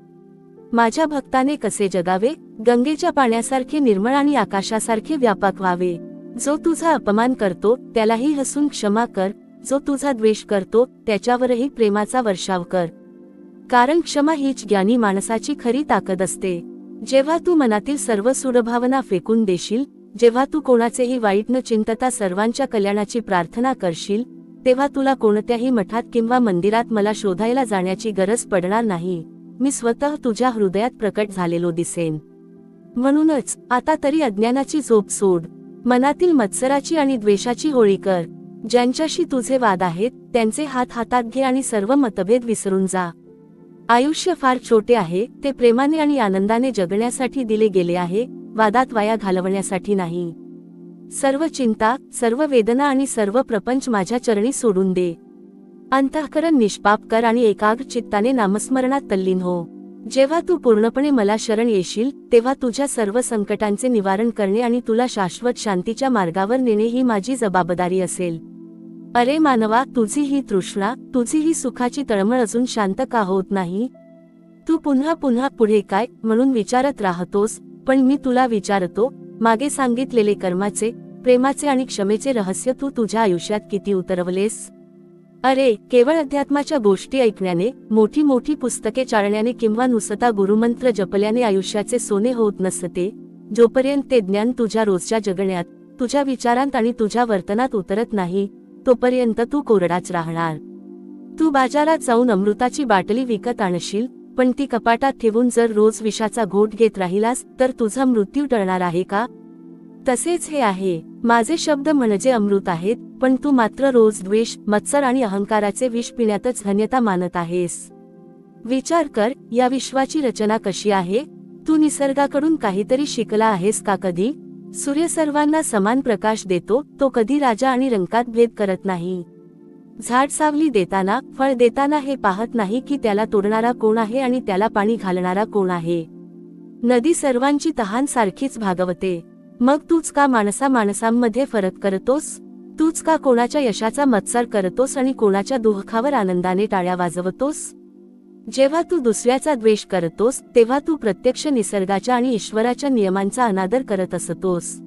माझ्या भक्ताने कसे जगावे? गंगेच्या पाण्यासारखे निर्मळ आणि आकाशासारखे व्यापक व्हावे. जो तुझा अपमान करतो त्यालाही हसून क्षमा कर. जो तुझा द्वेष करतो त्याच्यावरही प्रेमाचा वर्षाव कर. कारण क्षमा हीच ज्ञानी माणसाची खरी ताकद असते. जेव्हा तू मनातील सर्व सूडभावना फेकून देशील, जेव्हा तू कोणाचेही वाईट न चिंतता सर्वांच्या कल्याणाची प्रार्थना करशील, तेव्हा तुला कोणत्याही मठात किंवा मंदिरात मला शोधायला जाण्याची गरज पडणार नाही. मी स्वतः तुझ्या हृदयात प्रकट झालेलो दिसेन. म्हणूनच आता तरी अज्ञानाची झोप सोड. मनातील मत्सराची आणि द्वेषाची होळी कर. ज्यांच्याशी तुझे वाद आहेत त्यांचे हात हातात घे आणि सर्व मतभेद विसरून जा. आयुष्य फार छोटे आहे, ते प्रेमाने आणि आनंदाने जगण्यासाठी दिले गेले आहे, वादात वाया घालवण्यासाठी नाही. सर्व चिंता, सर्व वेदना आणि सर्व प्रपंच माझ्या चरणी सोडून दे. अंतःकरण निष्पाप कर आणि एकाग्र चित्ताने नामस्मरणात तल्लीन हो. जेव्हा तू पूर्णपणे मला शरण येशील तेव्हा तुझ्या सर्व संकटांचे निवारण करणे आणि तुला शाश्वत शांतीच्या मार्गावर नेणे ही माझी जबाबदारी असेल. अरे मानवा, तुझी ही तृष्णा, तुझी ही सुखाची तळमळ अजून शांत का होत नाही? तू पुन्हा पुन्हा पुढे काय म्हणून विचारत राहतोस, पण मी तुला विचारतो, मागे सांगितलेले कर्माचे, प्रेमाचे आणि क्षमेचे रहस्य तू तुझ्या आयुष्यात किती उतरवलेस? अरे केवळ अध्यात्माच्या गोष्टी ऐकण्याने, मोठी मोठी पुस्तके चाळण्याने किंवा नुसता गुरुमंत्र जपल्याने आयुष्याचे सोने होत नसते. जोपर्यंत ते ज्ञान तुझ्या रोजच्या जगण्यात, तुझ्या विचारांत आणि तुझ्या वर्तनात उतरत नाही, तोपर्यंत तू कोरडाच राहणार. तू बाजारात जाऊन अमृताची बाटली विकत आणशील, पण ती कपाटात ठेवून जर रोज विषाचा घोट घेत राहिलास तर तुझा मृत्यू टळणार आहे का? तसेच हे आहे, माझे शब्द म्हणजे अमृत आहेत, पण तू मात्र रोज द्वेष, मत्सर आणि अहंकाराचे विष पिण्यातच धन्यता मानत आहेस. विचार कर, या विश्वाची रचना कशी आहे? तू निसर्गाकडून काहीतरी शिकला आहेस का कधी? सूर्य सर्वांना समान प्रकाश देतो, तो कधी राजा आणि रंकात भेद करत नाही. झाड सावली देताना, फळ देताना हे पाहत नाही की त्याला तोडणारा कोण आहे आणि त्याला पाणी घालणारा कोण आहे. नदी सर्वांची तहान सारखीच भागवते. मग तूच का माणसांमध्ये फरक करतोस? तूच का कोणाच्या यशाचा मत्सर करतोस आणि कोणाच्या दुःखावर आनंदाने टाळ्या वाजवतोस? जेव्हा तू दुसऱ्याचा द्वेष करतोस, तेव्हा तू प्रत्यक्ष निसर्गाच्या आणि ईश्वराच्या नियमांचा अनादर करत असतोस.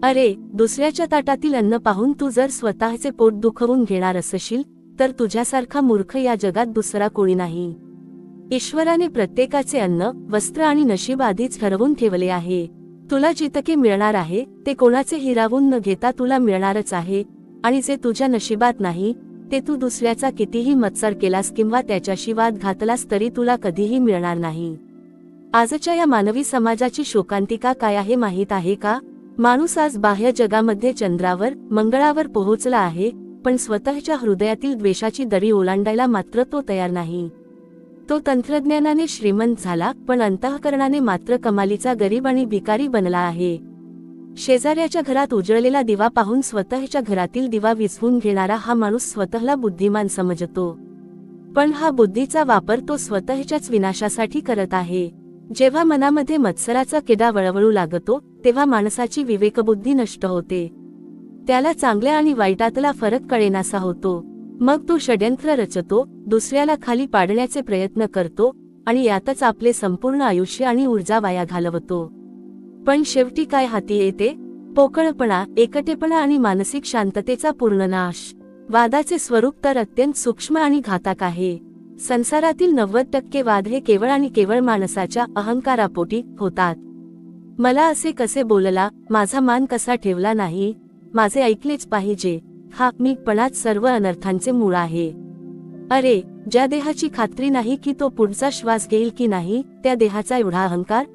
अरे, दुसऱ्याच्या ताटातील अन्न पाहून तू जर स्वतःचे पोट दुखवून घेणार असशील, तर तुझ्यासारखा मूर्ख या जगात दुसरा कोणी नाही. ईश्वराने प्रत्येकाचे अन्न, वस्त्र आणि नशीब आधीच ठरवून ठेवले आहे. तुला जितके मिळणार आहे, ते कोणाचे हिरावून न घेता तुला मिळणारच आहे, आणि जे तुझ्या नशिबात नाही, ते तू दुसऱ्याचा कितीही मत्सर केलास किंवा त्याच्याशी वाद घातलास तरी तुला कधीही मिळणार नाही. आजच्या या मानवी समाजाची शोकांतिका काय आहे माहीत आहे का? माणूस आज बाह्य जगामध्ये चंद्रावर, मंगळावर पोहोचला आहे, पण स्वतःच्या हृदयातील द्वेषाची दरी ओलांडायला मात्र तो तयार नाही. तो तंत्रज्ञानाने श्रीमंत झाला, पण अंतःकरणाने मात्र कमालीचा गरीब आणि भिकारी बनला आहे. शेजाऱ्याच्या घरात उजळलेला दिवा पाहून स्वतःच्या घरातील दिवा विझवून घेणारा हा माणूस स्वतःला बुद्धिमान समजतो, पण हा बुद्धीचा वापर तो स्वतःच्याच विनाशासाठी करत आहे. जेव्हा मनामध्ये मत्सराचा किडा वळवळू लागतो, तेव्हा माणसाची विवेकबुद्धी नष्ट होते. त्याला चांगल्या आणि वाईटातला फरक कळेनासा होतो. मग तो षड्यंत्र रचतो, दुसऱ्याला खाली पाडण्याचे प्रयत्न करतो, आणि यातच आपले संपूर्ण आयुष्य आणि ऊर्जा वाया घालवतो. पण शेवटी काय हाती येते? पोकळपणा, एकटेपणा आणि मानसिक शांततेचा पूर्ण नाश. वादाचे स्वरूप तर अत्यंत सूक्ष्म आणि घातक आहे. संसारातील 90% वाद हे केवळ आणि केवळ माणसाच्या अहंकारापोटी होतात. मला असे कसे बोलला, माझा मान कसा ठेवला नाही, माझे ऐकलेच पाहिजे, हा मीपणाच सर्व अनर्थांचे मूळ आहे. अरे, ज्या देहाची खात्री नाही की तो पुढचा श्वास घेईल की नाही, त्या देहाचा एवढा अहंकार?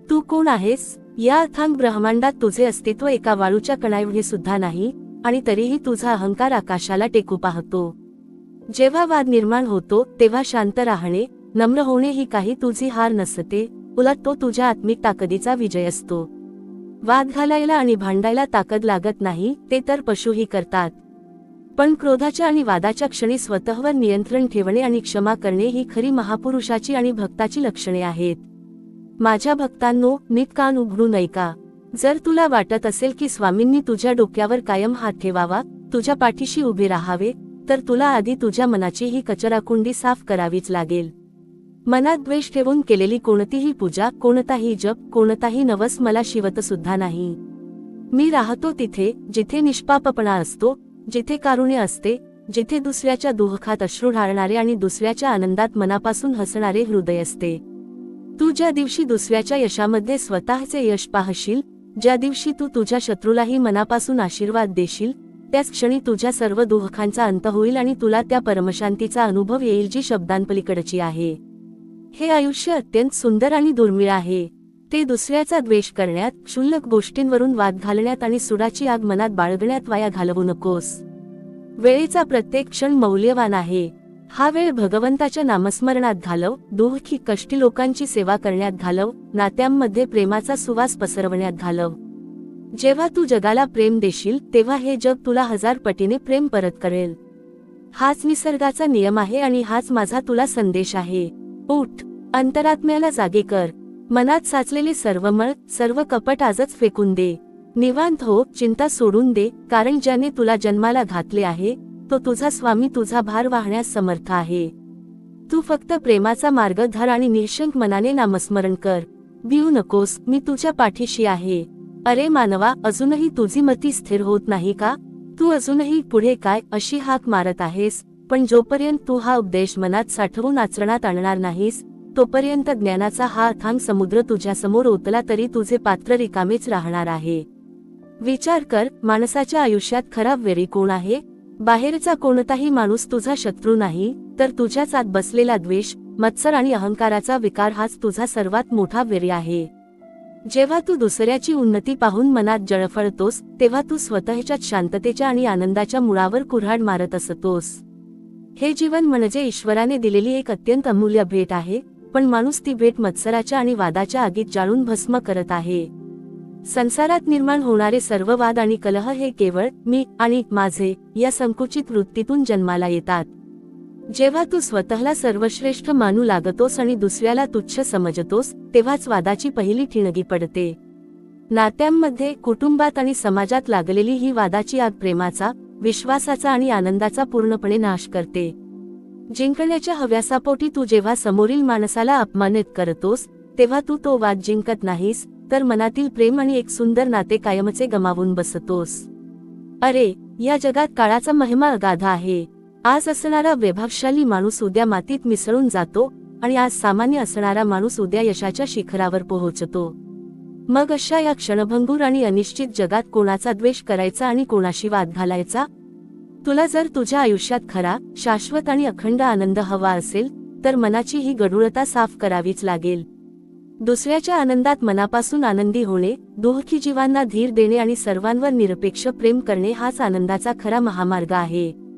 तू कोण आहेस? या अथांग ब्रह्मांडात तुझे अस्तित्व एका वाळूच्या कणाएवढे सुद्धा नाही, आणि तरीही तुझा अहंकार आकाशाला टेकू पाहतो. जेव्हा वाद निर्माण होतो, तेव्हा शांत राहणे, नम्र होणे ही काही तुझी हार नसते, उलट तो तुझ्या आत्मिक ताकदीचा विजय असतो. वाद घालायला आणि भांडायला ताकद लागत नाही, ते तर पशुही करतात. पण क्रोधाच्या आणि वादाच्या क्षणी स्वतःवर नियंत्रण ठेवणे आणि क्षमा करणे ही खरी महापुरुषाची आणि भक्ताची लक्षणे आहेत. माझ्या भक्तांनो, नीट कान उघडून ऐका. जर तुला वाटत असेल की स्वामींनी तुझ्या डोक्यावर कायम हात ठेवावा, तुझ्या पाठीशी उभे राहावे, तर तुला आधी तुझ्या मनाची ही कचराकुंडी साफ करावीच लागेल. मनात द्वेष ठेवून केलेली कोणतीही पूजा, कोणताही जप, कोणताही नवस मला शिवत सुद्धा नाही. मी राहतो तिथे, जिथे निष्पापपणा असतो, जिथे कारुण्य असते, जिथे दुसऱ्याच्या दुःखात अश्रू ढाळणारे आणि दुसऱ्याच्या आनंदात मनापासून हसणारे हृदय असते. तू ज्या दिवशी दुसऱ्याच्या यशामध्ये स्वतःचे यश पाहशील, ज्या दिवशी तू तुझ्या शत्रूलाही मनापासून आशीर्वाद देशील, त्याच क्षणी तुझ्या सर्व दुःखांचा अंत होईल आणि तुला त्या परमशांतीचा अनुभव येईल जी शब्दांपलीकडची आहे. हे आयुष्य अत्यंत सुंदर आणि दुर्मिळ आहे. ते दुसऱ्याचा द्वेष करण्यात, क्षुल्लक गोष्टींवरून वाद घालण्यात आणि सुडाची आग मनात बाळगण्यात वाया घालवू नकोस. वेळेचा प्रत्येक क्षण मौल्यवान आहे. हा वेळ भगवंताच्या नामस्मरणात घालव, दुःखी कष्टी लोकांची सेवा करण्यात घालव, नात्यांमध्ये प्रेमाचा सुवास पसरवण्यात घालव. जेव्हा तू जगाला प्रेम देशील, तेव्हा हे जग तुला 1000 पटीने प्रेम परत करेल. हाच निसर्गाचा नियम आहे आणि हाच माझा तुला संदेश आहे. उठ, अंतरात्म्याला जागे कर. मनात साचलेले सर्व मळ, सर्व कपट आजच फेकून दे. निवांत हो, चिंता सोडून दे, कारण ज्याने तुला जन्माला घातले आहे, तो तुझा स्वामी तुझा भार वाहण्यास समर्थ आहे. तू फक्त प्रेमाचा मार्ग धर आणि निःशंक मनाने नामस्मरण कर. भिऊ नकोस, मी तुझ्या पाठीशी आहे. अरे मानवा, अजूनही तुझी मती स्थिर होत नाही का? तू अजूनही पुढे काय अशी हाक मारत आहेस, पण जोपर्यंत तू हा उपदेश मनात साठवून आचरणात आणणार नाहीस, तोपर्यंत ज्ञानाचा हा अथांग समुद्र तुझ्यासमोर ओतला तरी तुझे पात्र रिकामेच राहणार आहे. विचार कर, माणसाच्या आयुष्यात खरा वेरी कोण आहे? बाहेरचा कोणताही माणूस तुझा शत्रू नाही, तर तुझ्याच आत बसलेला द्वेष, मत्सर आणि अहंकाराचा विकार हाच तुझा सर्वात मोठा वेरी आहे. जेव्हा तू दुसऱ्याची उन्नती पाहून मनात जळफळतोस तेव्हा तू स्वतःच्याच शांततेच्या आणि आनंदाच्या मुळावर कुऱ्हाड मारत असतोस. हे जीवन म्हणजे ईश्वराने दिलेली एक अत्यंत अमूल्य भेट आहे, पण माणूस ती भेट मत्सराच्या आणि वादाच्या आगीत जाळून भस्म करत आहे. संसारात निर्माण होणारे सर्व वाद आणि कलह हे केवळ मी आणि माझे या संकुचित वृत्तीतून जन्माला येतात. जेव्हा तू स्वतःला सर्वश्रेष्ठ मानू लागतोस आणि दुसऱ्याला तुच्छ समजतोस तेव्हाच वादाची पहिली ठिणगी पडते. नात्यांमध्ये, कुटुंबात आणि समाजात लागलेली ही वादाची आग प्रेमाचा, विश्वासाचा आणि आनंदाचा पूर्णपणे नाश करते. जिंकण्याच्या हव्यासापोटी तू जेव्हा समोरील माणसाला अपमानित करतोस तेव्हा तू तो वाद जिंकत नाहीस, तर मनातील प्रेम आणि एक सुंदर नाते कायमचे गमावून बसतोस. अरे, या जगात काळाचा महिमा अगाध आहे. आज असणारा वैभवशाली माणूस उद्या मातीत मिसळून जातो आणि आज सामान्य असणारा माणूस उद्या यशाच्या शिखरावर पोहोचतो. मग अशा या क्षणभंगूर आणि अनिश्चित जगात कोणाचा द्वेष करायचा आणि कोणाशी वाद घालायचा? तुला जर तुझ्या आयुष्यात खरा, शाश्वत आणि अखंड आनंद हवा असेल तर मनाची ही गढूळता साफ करावीच लागेल. दुसऱ्याच्या आनंदात मनापासून आनंदी होणे, दुःखी जीवांना धीर देणे आणि सर्वांवर निरपेक्ष प्रेम करणे हाच आनंदाचा खरा महामार्ग आहे.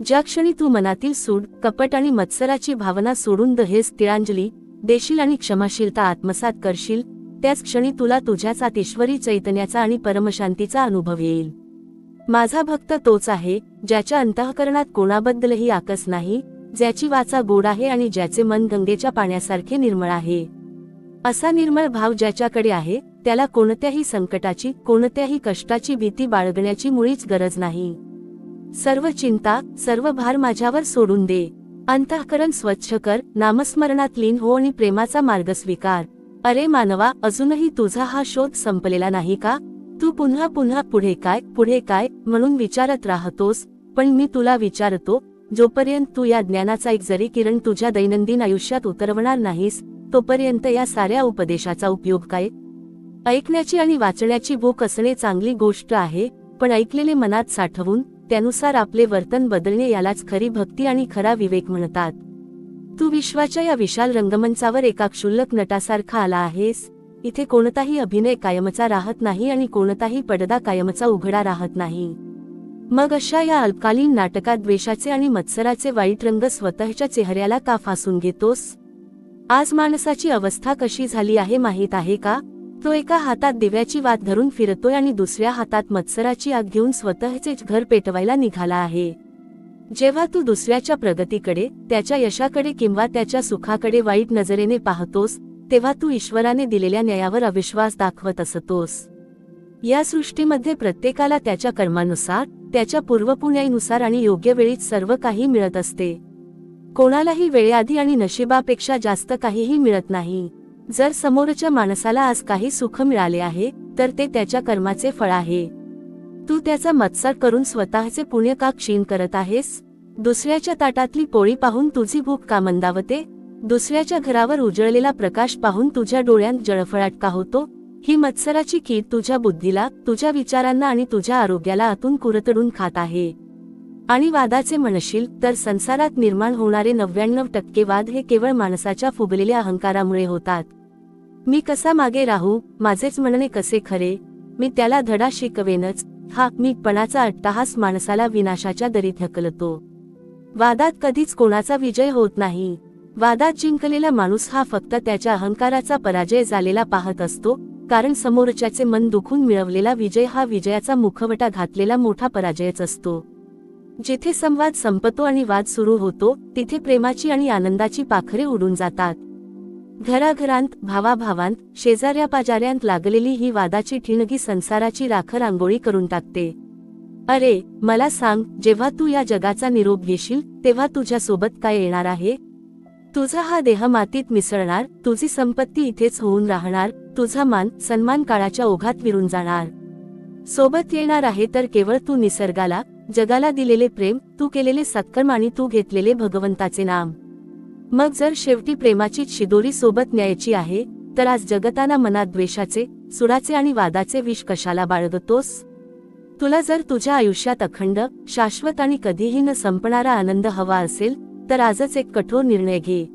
ज्या क्षणी तू मनातील सूड, कपट आणि मत्सराची भावना सोडून दहेज, तिळांजली देशील आणि क्षमाशीलता आत्मसात करशील, त्याच क्षणी तुला तुझ्याच आत ईश्वरी चैतन्याचा आणि परमशांतीचा अनुभव येईल. माझा भक्त तोच आहे, ज्याच्या अंतःकरणात कोणाबद्दलही आकस नाही, ज्याची वाचा गोड आहे आणि ज्याचे मन गंगेच्या पाण्यासारखे निर्मळ आहे. असा निर्मळ भाव ज्याच्याकडे आहे त्याला कोणत्याही संकटाची, कोणत्याही कष्टाची भीती बाळगण्याची मुळीच गरज नाही. सर्व चिंता, सर्व भार माझ्यावर सोडून दे. अंतःकरण स्वच्छ कर, नामस्मरणात लीन हो आणि प्रेमाचा मार्ग स्वीकार. अरे मानवा, अजूनही तुझा हा शोध संपलेला नाही का? तू पुन्हा पुन्हा पुढे काय म्हणून विचारत राहतोस, पण मी तुला विचारतो, जोपर्यंत तू या ज्ञानाचा एक जरी किरण तुझ्या दैनंदिन आयुष्यात उतरवणार नाहीस तोपर्यंत या साऱ्या उपदेशाचा उपयोग काय? ऐकण्याची आणि वाचण्याची भूक असणे चांगली गोष्ट आहे, पण ऐकलेले मनात साठवून त्यानुसार आपले वर्तन बदलणे यालाच खरी भक्ती आणि खरा विवेक म्हणतात. तू विश्वाच्या या विशाल रंगमंचावर एका क्षुल्लक नटासारखा आला आहेस. इथे कोणताही अभिनय कायमचा राहत नाही आणि कोणताही पडदा कायमचा उघडा राहत नाही. मग अशा या अल्पकालीन नाटकात द्वेषाचे आणि मत्सराचे वाईट रंग स्वतःच्या चेहऱ्याला का फासून घेतोस? आज माणसाची अवस्था कशी झाली आहे माहीत आहे का? तो एका हातात दिव्याची वात धरून फिरतोय आणि दुसऱ्या हातात मत्सराची आग घेऊन स्वतःचेच घर पेटवायला निघाला आहे. जेव्हा तू दुसऱ्याच्या प्रगतीकडे, त्याच्या यशाकडे किंवा त्याच्या सुखाकडे वाईट नजरेने पाहतोस तेव्हा तू ईश्वराने दिलेल्या न्यायावर अविश्वास दाखवत असतोस. या सृष्टीमध्ये प्रत्येकाला त्याच्या कर्मानुसार, त्याच्या पूर्वपुण्याईनुसार आणि योग्य वेळीच सर्व काही मिळत असते. कोणालाही वेळेआधी आणि नशिबापेक्षा जास्त काहीही मिळत नाही. जर समोरच्या माणसाला आज काही सुख मिळाले आहे तर ते त्याच्या कर्माचे फळ आहे. तू त्याचा मत्सर करून स्वतःचे पुण्य का क्षीण करत आहेस? दुसऱ्याच्या ताटातली पोळी पाहून तुझी भूक का मंदावते? दुसऱ्याच्या घरावर उजळलेला प्रकाश पाहून तुझ्या डोळ्यांत जळफळाट का होतो? ही मत्सराची कीड तुझ्या बुद्धीला, तुझ्या विचारांना आणि तुझ्या आरोग्याला आतून कुरतडून खात आहे. आणि वादाचे म्हणशील तर संसारात निर्माण होणारे 99% वाद हे केवळ माणसाच्या फुगलेल्या अहंकारामुळे होतात. मी कसा मागे राहू, माझेच म्हणणे कसे खरे, मी त्याला धडा शिकवेनच, हा मीपणाचा अट्टहास माणसाला विनाशाच्या दरीत ढकलतो. वादात कधीच कोणाचा विजय होत नाही. वादात जिंकलेला माणूस हा फक्त त्याच्या अहंकाराचा पराजय झालेला पाहत असतो, कारण समोरच्याचे मन दुखून मिळवलेला विजय हा विजयाचा मुखवटा घातलेला मोठा पराजयच असतो. जिथे संवाद संपतो आणि वाद सुरू होतो तिथे प्रेमाची आणि आनंदाची पाखरे उडून जातात. घराघरांत, भावाभावांत, शेजाऱ्यापाजाऱ्यांत लागलेली ही वादाची ठिणगी संसाराची राखर रांगोळी करून टाकते. अरे, मला सांग, जेव्हा तू या जगाचा निरोप घेशील तेव्हा तुझ्या सोबत काय येणार आहे? तुझा हा देह मातीत मिसळणार, तुझी संपत्ती इथेच होऊन राहणार, तुझा मान सन्मान काळाच्या ओघात विरून जाणार. सोबत येणार आहे तर केवळ तू निसर्गाला, जगाला दिलेले प्रेम, तू केलेले सत्कर्म आणि तू घेतलेले भगवंताचे नाम. मग जर शेवटी प्रेमाची शिदोरी सोबत न्यायची आहे तर आज जगताना मनात द्वेषाचे, सुडाचे आणि वादाचे विष कशाला बाळगतोस? तुला जर तुझ्या आयुष्यात अखंड, शाश्वत आणि कधीही न संपणारा आनंद हवा असेल तर आजच एक कठोर निर्णय घे.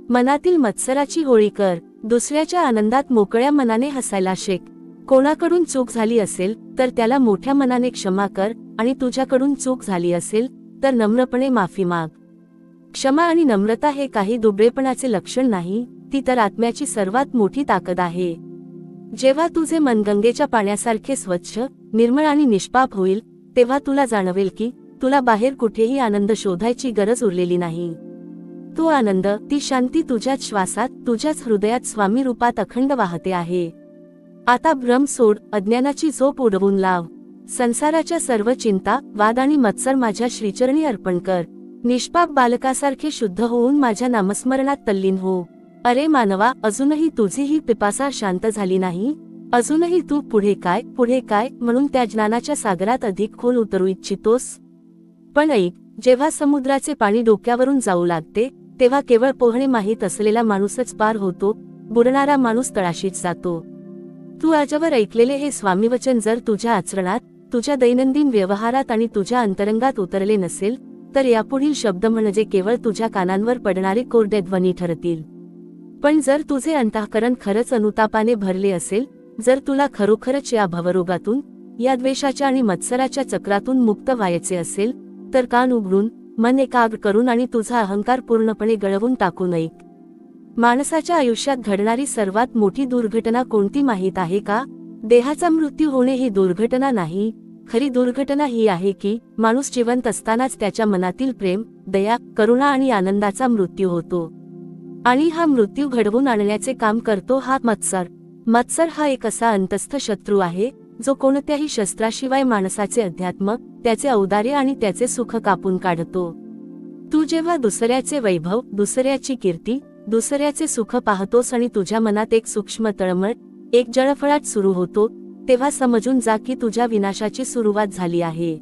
मनातील मत्सराची होळी कर, दुसऱ्याच्या आनंदात मोकळ्या मनाने हसायला शिक. कोणाकडून चूक झाली असेल तर त्याला मोठ्या मनाने क्षमा कर आणि तुझ्याकडून चूक झाली असेल तर नम्रपणे माफी माग. क्षमा आणि नम्रता हे काही दुबळेपणाचे लक्षण नाही, ती तर आत्म्याची सर्वात मोठी ताकद आहे. जेव्हा तुझे मन गंगेच्या पाण्यासारखे स्वच्छ, निर्मळ आणि निष्पाप होईल, तेव्हा तुला जाणवेल की तुला बाहेर कुठेही आनंद शोधायची गरज उरलेली नाही. तो आनंद, ती शांती तुझ्याच श्वासात, तुझ्याच हृदयात स्वामी रूपात अखंड वाहते आहे. आता भ्रम सोड, अज्ञानाची झोप उडवून लाव. संसाराच्या सर्व चिंता, वाद आणि मत्सर माझ्या श्रीचरणी अर्पण कर. निष्पाप बालकासारखे शुद्ध होऊन माझ्या नामस्मरणात तल्लीन हो. अरे मानवा, अजूनही तुझी ही पिपासा शांत झाली नाही. अजूनही तू पुढे काय म्हणून त्या ज्ञानाच्या सागरात अधिक खोल उतरू इच्छितोस. पण ऐक, जेव्हा समुद्राचे पाणी डोक्यावरून जाऊ लागते तेव्हा केवळ पोहणे माहीत असलेला माणूसच पार होतो, बुडणारा माणूस तळाशीच जातो. तू आजवर ऐकलेले हे स्वामीवचन जर तुझ्या आचरणात, तुझ्या दैनंदिन व्यवहारात आणि तुझ्या अंतरंगात उतरले नसेल तर यापुढील शब्द म्हणजे केवळ तुझ्या कानांवर पडणारे कोरडे ध्वनी ठरतील. पण जर तुझे अंतःकरण खरंच अनुतापाने भरले असेल, जर तुला खरोखरच या भवरोगातून, या द्वेषाच्या आणि मत्सराच्या चक्रातून मुक्त व्हायचे असेल तर कान उघडून, मन एकाग्र करून आणि तुझा अहंकार पूर्णपणे गळवून टाकून ऐक. माणसाच्या आयुष्यात घडणारी सर्वात मोठी दुर्घटना कोणती माहीत आहे का? देहाचा मृत्यू होणे ही दुर्घटना नाही. खरी दुर्घटना ही आहे की माणूस जिवंत असतानाच त्याच्या मनातील प्रेम, दया, करुणा आणि आनंदाचा मृत्यू होतो. आणि हा मृत्यू घडवून आणण्याचे काम करतो हा मत्सर. मत्सर हा एक असा अंतस्थ शत्रू आहे जो कोणत्याही शस्त्राशिवाय माणसाचे अध्यात्म, त्याचे औदार्य आणि त्याचे सुख कापून काढतो. तू जेव्हा दुसऱ्याचे वैभव, दुसऱ्याची कीर्ती, दुसऱ्याचे सुख पाहतोस आणि तुझ्या मनात एक सूक्ष्म तळमळ, एक जळफळाट सुरू होतो, तेव्हा समजून जा की तुझ्या विनाशाची सुरुवात झाली आहे.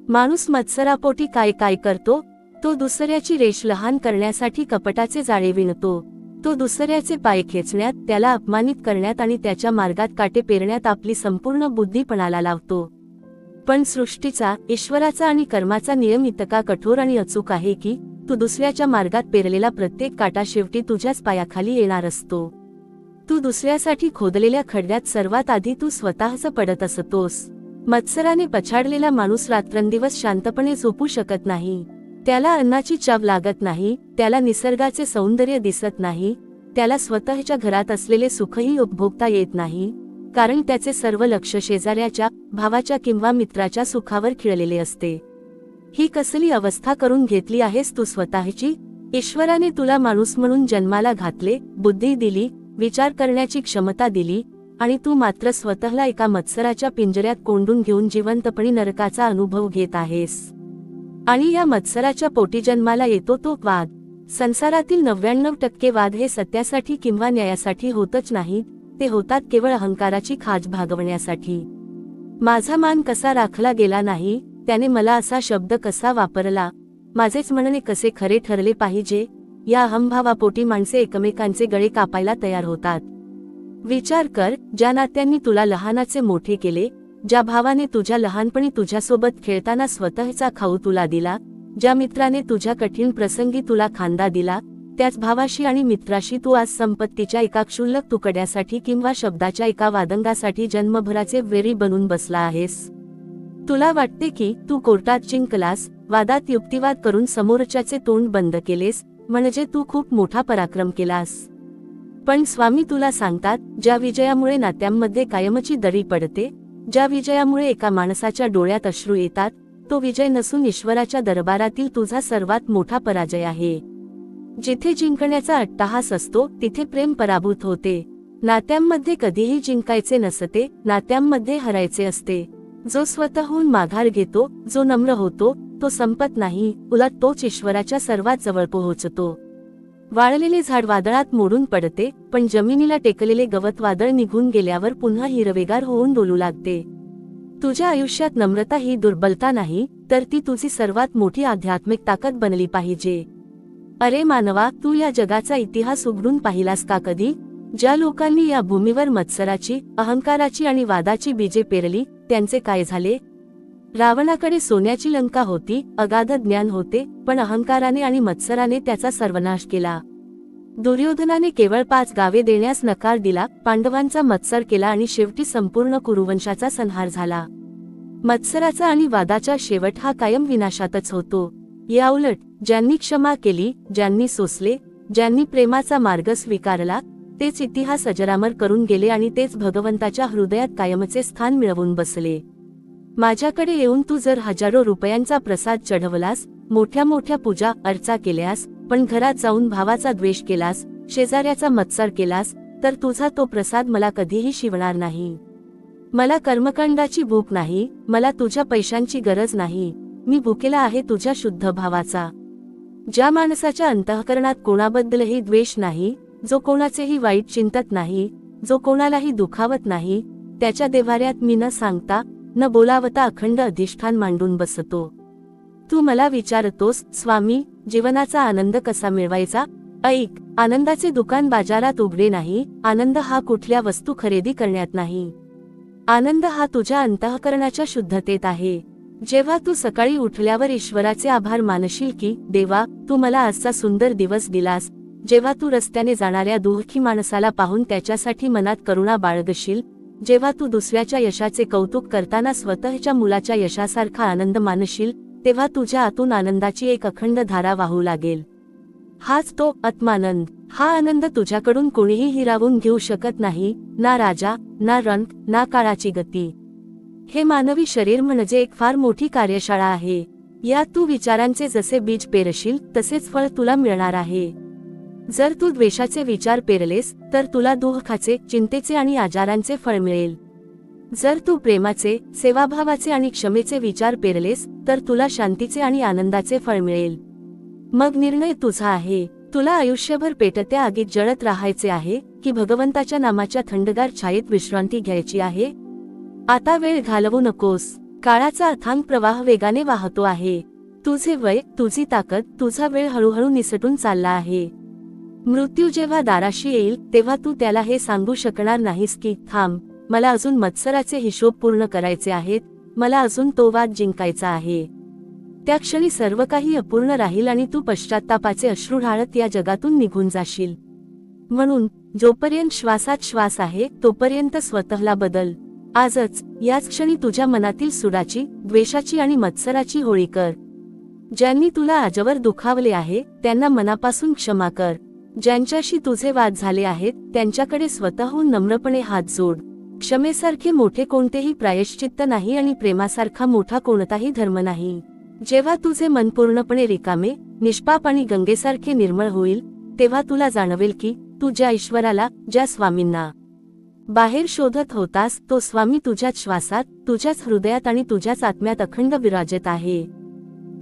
माणूस मत्सरापोटी काय करतो? तो दुसऱ्याची रेष लहान करण्यासाठी कपटाचे जाळे विणतो. तो दुसऱ्याचे पाय खेचण्यात, त्याला अपमानित करण्यात आणि त्याच्या मार्गात काटे पेरण्यात आपली संपूर्ण बुद्धी पणाला लावतो. पण सृष्टीचा, ईश्वराचा आणि कर्माचा नियम इतका कठोर आणि अचूक आहे की तू दुसऱ्याच्या मार्गात पेरलेला प्रत्येक काटा शेवटी तुझ्याच पायाखाली येणार असतो. तू दुसऱ्यासाठी खोदलेल्या खड्ड्यात सर्वात आधी तू स्वतःच पडत असतोस. मत्सराने पछाडलेला माणूस रात्रंदिवस शांतपणे झोपू शकत नाही. त्याला अन्नाची चाव लागत नाही, त्याला निसर्गाचे सौंदर्य दिसत नाही, त्याला स्वतःच्या घरात असलेले सुखही उपभोगता येत नाही, कारण त्याचे सर्व लक्ष शेजाऱ्याच्या, भावाच्या किंवा मित्राच्या सुखावर खिळलेले असते. ही कसली अवस्था करून घेतली आहेस तू स्वतःची? ईश्वराने तुला माणूस म्हणून जन्माला घातले, बुद्धी दिली, विचार करण्याची क्षमता दिली, आणि तू मात्र स्वतःला एका मत्सराच्या पिंजऱ्यात कोंडून घेऊन जिवंतपणी नरकाचा अनुभव घेत आहेस. आणि या मत्सराच्या पोटी जन्माला येतो तो वाद. संसारातील 99% वाद हे सत्यासाठी किंवा न्यायासाठी होतच नाहीत, ते होतात केवळ अहंकाराची खाज भागवण्यासाठी. माझा मान कसा राखला गेला नाही, त्याने मला असा शब्द कसा वापरला, माझेच म्हणणे कसे खरे ठरले पाहिजे, या अहंभावापोटी माणसे एकमेकांचे गळे कापायला तयार होतात. विचार कर, ज्या नात्यांनी तुला लहानाचे मोठे केले, ज्या भावाने तुझ्या लहानपणी तुझ्यासोबत खेळताना स्वतःचा खाऊ तुला दिला, ज्या मित्राने तुझ्या कठीण प्रसंगी तुला खांदा दिला, त्याच भावाशी आणि मित्राशी तू आज संपत्तीच्या एका क्षुल्लक तुकड्यासाठी किंवा शब्दाच्या एका वादंगासाठी जन्मभराचे वेरी बनून बसला आहेस. तुला वाटते की तू कोर्टात जिंकलास, वादात युक्तिवाद करून समोरच्याचे तोंड बंद केलेस, म्हणजे तू खूप मोठा पराक्रम केलास. पण स्वामी तुला सांगतात, ज्या विजयामुळे नात्यांमध्ये कायमची दरी पडते, ज्या विजयामुळे एका माणसाच्या डोळ्यात अश्रू येतात, तो विजय नसून ईश्वराच्या दरबारातील तुझा सर्वात मोठा पराजय आहे. जिथे जिंकण्याचा अट्टाहास असतो तिथे प्रेम पराभूत होते. नात्यांमध्ये कधीही जिंकायचे नसते, नात्यांमध्ये हरायचे असते. जो स्वतःहून माघार घेतो, जो नम्र होतो, तो संपत नाही, उलट तोच ईश्वराच्या सर्वात जवळ पोहोचतो. वाळलेले झाड वादळात मोडून पडते, पण जमिनीला टेकलेले गवत वादळ निघून गेल्यावर पुन्हा हिरवेगार होऊन डोलू लागते. तुझ्या आयुष्यात नम्रता ही दुर्बलता नाही, तर ती तुझी सर्वात मोठी आध्यात्मिक ताकद बनली पाहिजे. अरे मानवा, तू या जगाचा इतिहास उघडून पाहिलास का कधी? ज्या लोकांनी या भूमीवर मत्सराची, अहंकाराची आणि वादाची बीजे पेरली, त्यांचे काय झाले? रावणाकडे सोन्याची लंका होती, अगाध ज्ञान होते, पण अहंकाराने आणि मत्सराने त्याचा सर्वनाश केला. दुर्योधनाने केवळ 5 गावे देण्यास नकार दिला, पांडवांचा मत्सर केला आणि शेवटी संपूर्ण कुरुवंशाचा संहार झाला. मत्सराचा आणि वादाचा शेवट हा कायम विनाशातच होतो. याउलट ज्यांनी क्षमा केली, ज्यांनी सोसले, ज्यांनी प्रेमाचा मार्ग स्वीकारला, तेच इतिहास अजरामर करून गेले आणि तेच भगवंताच्या हृदयात कायमचे स्थान मिळवून बसले. माझ्याकडे येऊन तू जर हजारो रुपयांचा प्रसाद चढवलास, मोठ्या मोठ्या पूजा अर्चा केल्यास, पण घरात जाऊन भावाचा द्वेष केलास, शेजाऱ्याचा मत्सर केलास, तर तुझा तो प्रसाद मला कधीही शिवणार नाही. मला कर्मकांडाची भूक नाही, मला तुझ्या पैशांची गरज नाही. मी भुकेला आहे तुझ्या शुद्ध भावाचा. ज्या माणसाच्या अंतःकरणात कोणाबद्दलही द्वेष नाही, जो कोणाचेही वाईट चिंतत नाही, जो कोणालाही दुखावत नाही, त्याच्या देव्हाऱ्यात मी न सांगता न बोलावता अखंड अधिष्ठान मांडून बसतो. तू मला विचारतोस, स्वामी, जीवनाचा आनंद कसा मिळवायचा? ऐक, आनंदाचे दुकान बाजारात उघडे नाही. आनंद हा कुठल्या वस्तू खरेदी करण्यात नाही. आनंद हा तुझ्या अंतःकरणाच्या शुद्धतेत आहे. जेव्हा तू सकाळी उठल्यावर ईश्वराचे आभार मानशील की, देवा, तू मला आजचा सुंदर दिवस दिलास. जेव्हा तू रस्त्याने जाणाऱ्या दुःखी माणसाला पाहून त्याच्यासाठी मनात करुणा बाळगशील, जेव्हा तू दुसऱ्याच्या यशाचे कौतुक करताना स्वतःच्या मुलाच्या यशासारखा आनंद मानशील, तेव्हा तुझ्या आतून आनंदाची एक अखंड धारा वाहू लागेल. हाच तो आत्मानंद. हा आनंद तुझ्याकडून कोणीही हिरावून घेऊ शकत नाही, ना राजा, ना रंग, ना काळाची गती. हे मानवी शरीर म्हणजे एक फार मोठी कार्यशाळा आहे. यात तू विचारांचे जसे बीज पेरशील तसेच फळ तुला मिळणार आहे. जर तू द्वेषाचे विचार पेरलेस तर तुला दुःखाचे, चिंतेचे आणि आजारांचे फळ मिळेल. जर तू प्रेमाचे, सेवाभावाचे आणि क्षमेचे विचार पेरलेस तर तुला शांतीचे आणि आनंदाचे फळ मिळेल. मग निर्णय तुझा आहे. तुला आयुष्यभर पेटत्या आगीत जळत राहायचे आहे की भगवंताच्या नामाच्या थंडगार छायेत विश्रांती घ्यायची आहे? आता वेळ घालवू नकोस. काळाचा अथांग प्रवाह वेगाने वाहतो आहे. तुझे वय, तुझी ताकद, तुझा वेळ हळूहळू निसटून चालला आहे. मृत्यू जेव्हा दाराशी येईल तेव्हा तू त्याला हे सांगू शकणार नाहीस की, थांब, मला अजून मत्सराचे हिशोब पूर्ण करायचे आहेत, मला अजून तो वाद जिंकायचा आहे. त्या क्षणी सर्व काही अपूर्ण राहील आणि तू पश्चात्तापाचे अश्रू ढाळत या जगातून निघून जाशील. म्हणून जोपर्यंत श्वासात श्वास आहे तोपर्यंत स्वतःला बदल. आजच, याच क्षणी तुझ्या मनातील सुडाची, द्वेषाची आणि मत्सराची होळी कर. ज्यांनी तुला आजवर दुखावले आहे त्यांना मनापासून क्षमा कर. ज्यांच्याशी तुझे वाद झाले आहेत त्यांच्याकडे स्वतःहून नम्रपणे हात जोड. क्षमेसारखे मोठे कोणतेही प्रायश्चित्त नाही आणि प्रेमासारखा मोठा कोणताही धर्म नाही. जेव्हा तुझे मन पूर्णपणे रिकामे, निष्पाप आणि गंगेसारखे निर्मळ होईल, तेव्हा तुला जाणवेल की तू ज्या ईश्वराला, ज्या स्वामींना बाहेर शोधत होतास, तो स्वामी तुझ्याच श्वासात, तुझ्याच हृदयात आणि तुझ्याच आत्म्यात अखंड विराजत आहे.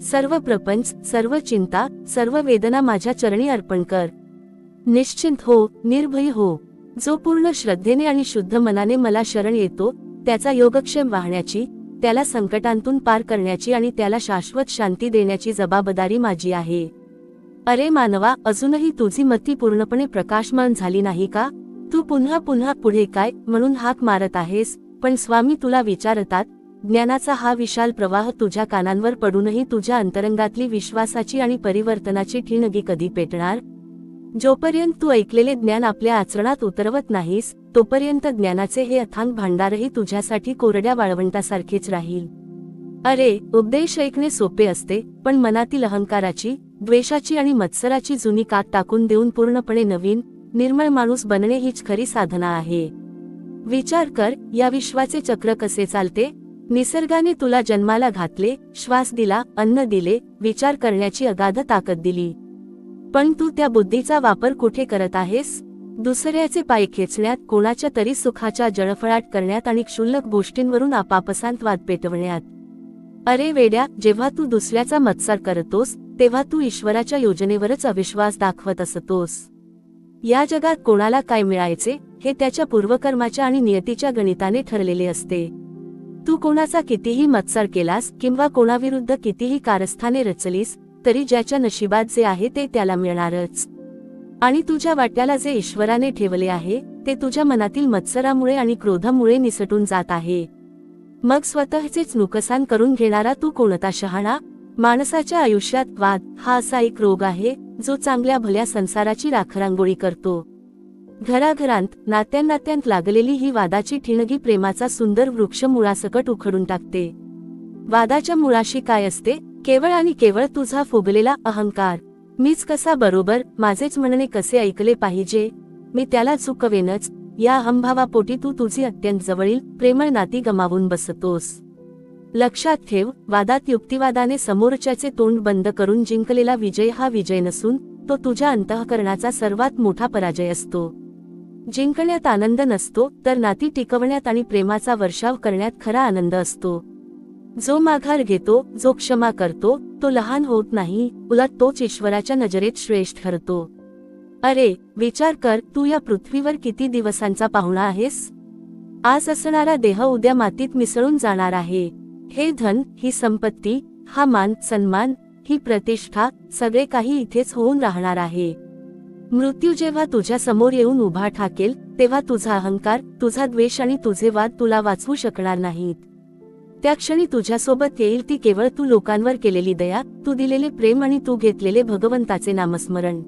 सर्व प्रपंच, सर्व चिंता, सर्व वेदना माझ्या चरणी अर्पण कर. निश्चिंत हो, निर्भय हो. जो पूर्ण श्रद्धेने आणि शुद्ध मनाने मला शरण येतो, त्याचा योगक्षेम वाहण्याची, त्याला संकटांतून पार करण्याची आणि त्याला शाश्वत शांती देण्याची जबाबदारी माझी आहे. अरे मानवा, अजूनही तुझी मती पूर्णपणे प्रकाशमान झाली नाही का? तू पुन्हा पुन्हा पुढे काय म्हणून हाक मारत आहेस, पण स्वामी तुला विचारतात, ज्ञानाचा हा विशाल प्रवाह तुझ्या कानांवर पडूनही तुझ्या अंतरंगातली विश्वासाची आणि परिवर्तनाची ठिणगी कधी पेटणार? जोपर्यंत तू ऐकलेले ज्ञान आपल्या आचरणात उतरवत नाहीस, तोपर्यंत ज्ञानाचे हे अथांग भांडारही तुझ्यासाठी कोरड्या वाळवंटासारखेच राहील. अरे, उपदेश ऐकणे सोपे असते, पण मनातील अहंकाराची, द्वेषाची आणि मत्सराची जुनी कात टाकून देऊन पूर्णपणे नवीन, निर्मळ माणूस बनणे हीच खरी साधना आहे. विचार कर, या विश्वाचे चक्र कसे चालते? निसर्गाने तुला जन्माला घातले, श्वास दिला, अन्न दिले, विचार करण्याची अगाध ताकद दिली. पण तू त्या बुद्धीचा वापर कुठे करत आहेस? दुसऱ्याचे पाय खेचण्यात, कोणाच्या तरी सुखाच्या जळफळाट करण्यात आणि क्षुल्लक गोष्टींवरून आपापसांत वाद पेटवण्यात. अरे वेड्या, जेव्हा तू दुसऱ्याचा मत्सर करतोस तेव्हा तू ईश्वराच्या योजनेवरच अविश्वास दाखवत असतोस. या जगात कोणाला काय मिळायचे हे त्याच्या पूर्वकर्माच्या आणि नियतीच्या गणिताने ठरलेले असते. तू कोणाचा कितीही मत्सर केलास किंवा कोणाविरुद्ध कितीही कारस्थाने रचलीस तरी ज्याच्या नशिबात जे आहे ते त्याला मिळणारच. आणि तुझ्या वाट्याला जे ईश्वराने ठेवले आहे ते तुझ्या मनातील मत्सरामुळे आणि क्रोधामुळे निसटून जात आहे. मग स्वतःचेच नुकसान करून घेणारा तू कोणता शहाणा? माणसाच्या आयुष्यात वाद हा असा एक रोग आहे जो चांगल्या भल्या संसाराची राखरांगोळी करतो. घराघरांत नात्यांत लागलेली ही वादाची ठिणगी प्रेमाचा सुंदर वृक्ष मुळासकट उखडून टाकते. वादाच्या मुळाशी काय असते? केवळ आणि केवळ तुझा फुगलेला अहंकार. मीच कसा बरोबर, माझेच म्हणणे कसे ऐकले पाहिजे, मी त्याला चुकवेनच, या अहंभावापोटी तू तुझी अत्यंत जवळील प्रेमळ नाती गमावून बसतोस. लक्षात ठेव, वादात युक्तिवादाने समोरच्याचे तोंड बंद करून जिंकलेला विजय हा विजय नसून तो तुझ्या अंतःकरणाचा सर्वात मोठा पराजय असतो. जिंकण्यात आनंद नसतो, तर नाती टिकवण्यात आणि प्रेमाचा वर्षाव करण्यात खरा आनंद असतो. जो माघार घेतो, जो क्षमा करतो, तो लहान होत नाही, उलट तोच ईश्वराच्या नजरेत श्रेष्ठ ठरतो. अरे, विचार कर, तू या पृथ्वीवर किती दिवसांचा पाहुणा आहेस? आज असणारा देह उद्या मातीत मिसळून जाणार आहे. हे धन, ही संपत्ती, हा मान सन्मान, ही प्रतिष्ठा, सगळे काही इथेच होऊन राहणार आहे. मृत्यू जेव्हा तुझ्या समोर येऊन उभा ठाकेल, तेव्हा तुझा अहंकार, तुझा द्वेष आणि तुझे वाद तुला वाचवू शकणार नाहीत. त्या क्षणी तुझ्यासोबत येईल ती केवळ तू लोकांवर केलेली दया, तू दिलेले प्रेम आणि तू घेतलेले भगवंताचे नामस्मरण.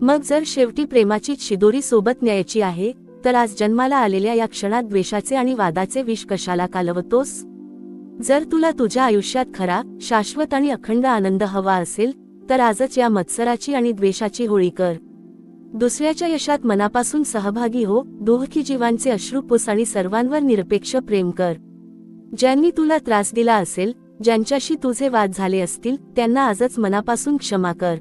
मग जर शेवटी प्रेमाची शिदोरी सोबत न्यायची आहे, तर आज जन्माला आलेल्या या क्षणात द्वेषाचे आणि वादाचे विष कशाला कालवतोस? जर तुला तुझ्या आयुष्यात खरा, शाश्वत आणि अखंड आनंद हवा असेल, तर आजच या मत्सराची आणि द्वेषाची होळी कर. दुसऱ्याच्या यशात मनापासून सहभागी हो, दुःखी जीवांचे अश्रू पुस आणि सर्वांवर निरपेक्ष प्रेम कर. ज्यांनी तुला त्रास दिला असेल, ज्यांच्याशी तुझे वाद झाले असतील, त्यांना आजच मनापासून क्षमा कर.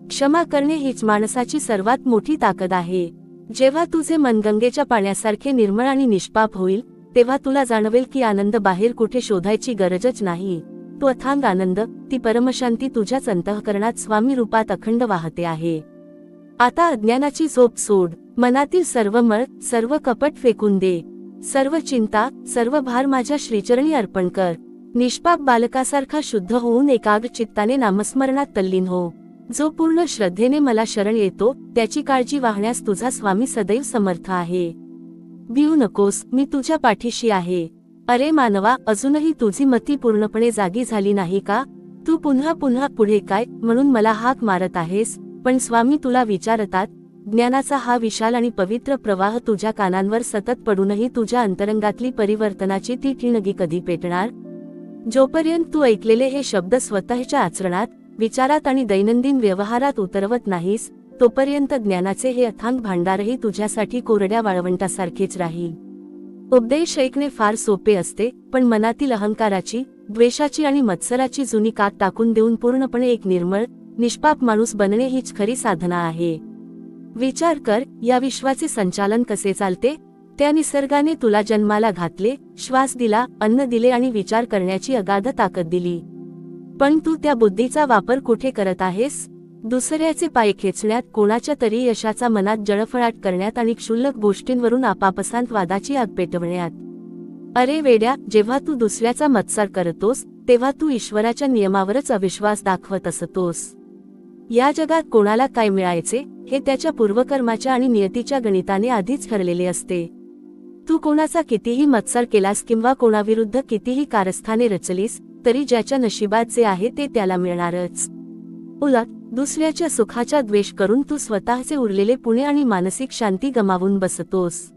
क्षमा करणे हीच माणसाची सर्वात मोठी ताकद आहे. जेव्हा तुझे मन गंगेच्या पाण्यासारखे निर्मळ आणि निष्पाप होईल, तेव्हा तुला जाणवेल की आनंद बाहेर कुठे शोधायची गरजच नाही. तो अथांग आनंद, ती परमशांती तुझ्याच अंतःकरणात स्वामी रूपात अखंड वाहते आहे. आता अज्ञानाची झोप सोड, मनातील सर्व मळ, सर्व कपट फेकून दे. सर्व चिंता, सर्व भार माझ्या श्रीचरणी अर्पण कर. निष्पाप बालकासारखा शुद्ध होऊन एकाग्र चित्ताने नामस्मरणात तल्लीन हो. जो पूर्ण श्रद्धेने मला शरण येतो, त्याची काळजी वाहण्यास तुझा स्वामी सदैव समर्थ आहे. भिऊ नकोस, मी तुझ्या पाठीशी आहे. अरे मानवा, अजूनही तुझी मती पूर्णपणे जागी झाली नाही का? तू पुन्हा पुन्हा पुढे काय म्हणून मला हाक मारत आहेस, पण स्वामी तुला विचारतात, ज्ञानाचा हा विशाल आणि पवित्र प्रवाह तुझ्या कानांवर सतत पडूनही तुझ्या अंतरंगातली परिवर्तनाची ती ठिणगी कधी पेटणार? जोपर्यंत तू ऐकलेले हे शब्द स्वतःच्या आचरणात, विचारात आणि दैनंदिन व्यवहारात उतरवत नाहीस, तोपर्यंत ज्ञानाचे हे अथांग भांडारही तुझ्यासाठी कोरड्या वाळवंटासारखेच राहील. उपदेश ऐकणे फार सोपे असते, पण मनातील अहंकाराची, द्वेषाची आणि मत्सराची जुनी कात टाकून देऊन पूर्णपणे एक निर्मळ, निष्पाप माणूस बनणे हीच खरी साधना आहे. विचार कर, या विश्वाचे संचालन कसे चालते? त्या निसर्गाने तुला जन्माला घातले, श्वास दिला, अन्न दिले आणि विचार करण्याची अगाध ताकद दिली. पण तू त्या बुद्धीचा वापर कुठे करत आहेस? दुसऱ्याचे पाय खेचण्यात, कोणाच्या तरी यशाचा मनात जळफळाट करण्यात आणि क्षुल्लक गोष्टींवरून आपापसांत वादाची आग पेटवण्यात. अरे वेड्या, जेव्हा तू दुसऱ्याचा मत्सर करतोस, तेव्हा तू ईश्वराच्या नियमावरच अविश्वास दाखवत असतोस. या जगात कोणाला काय मिळायचे, हे त्याच्या पूर्वकर्माच्या आणि नियतीच्या गणिताने आधीच ठरलेले असते. तू कोणाचा कितीही मत्सर केलास किंवा कोणाविरुद्ध कितीही कारस्थाने रचलीस, तरी ज्याच्या नशिबात जे आहे ते त्याला मिळणारच. उलट, दुसऱ्याच्या सुखाचा द्वेष करून तू स्वतःचे उरलेले पुणे आणि मानसिक शांती गमावून बसतोस.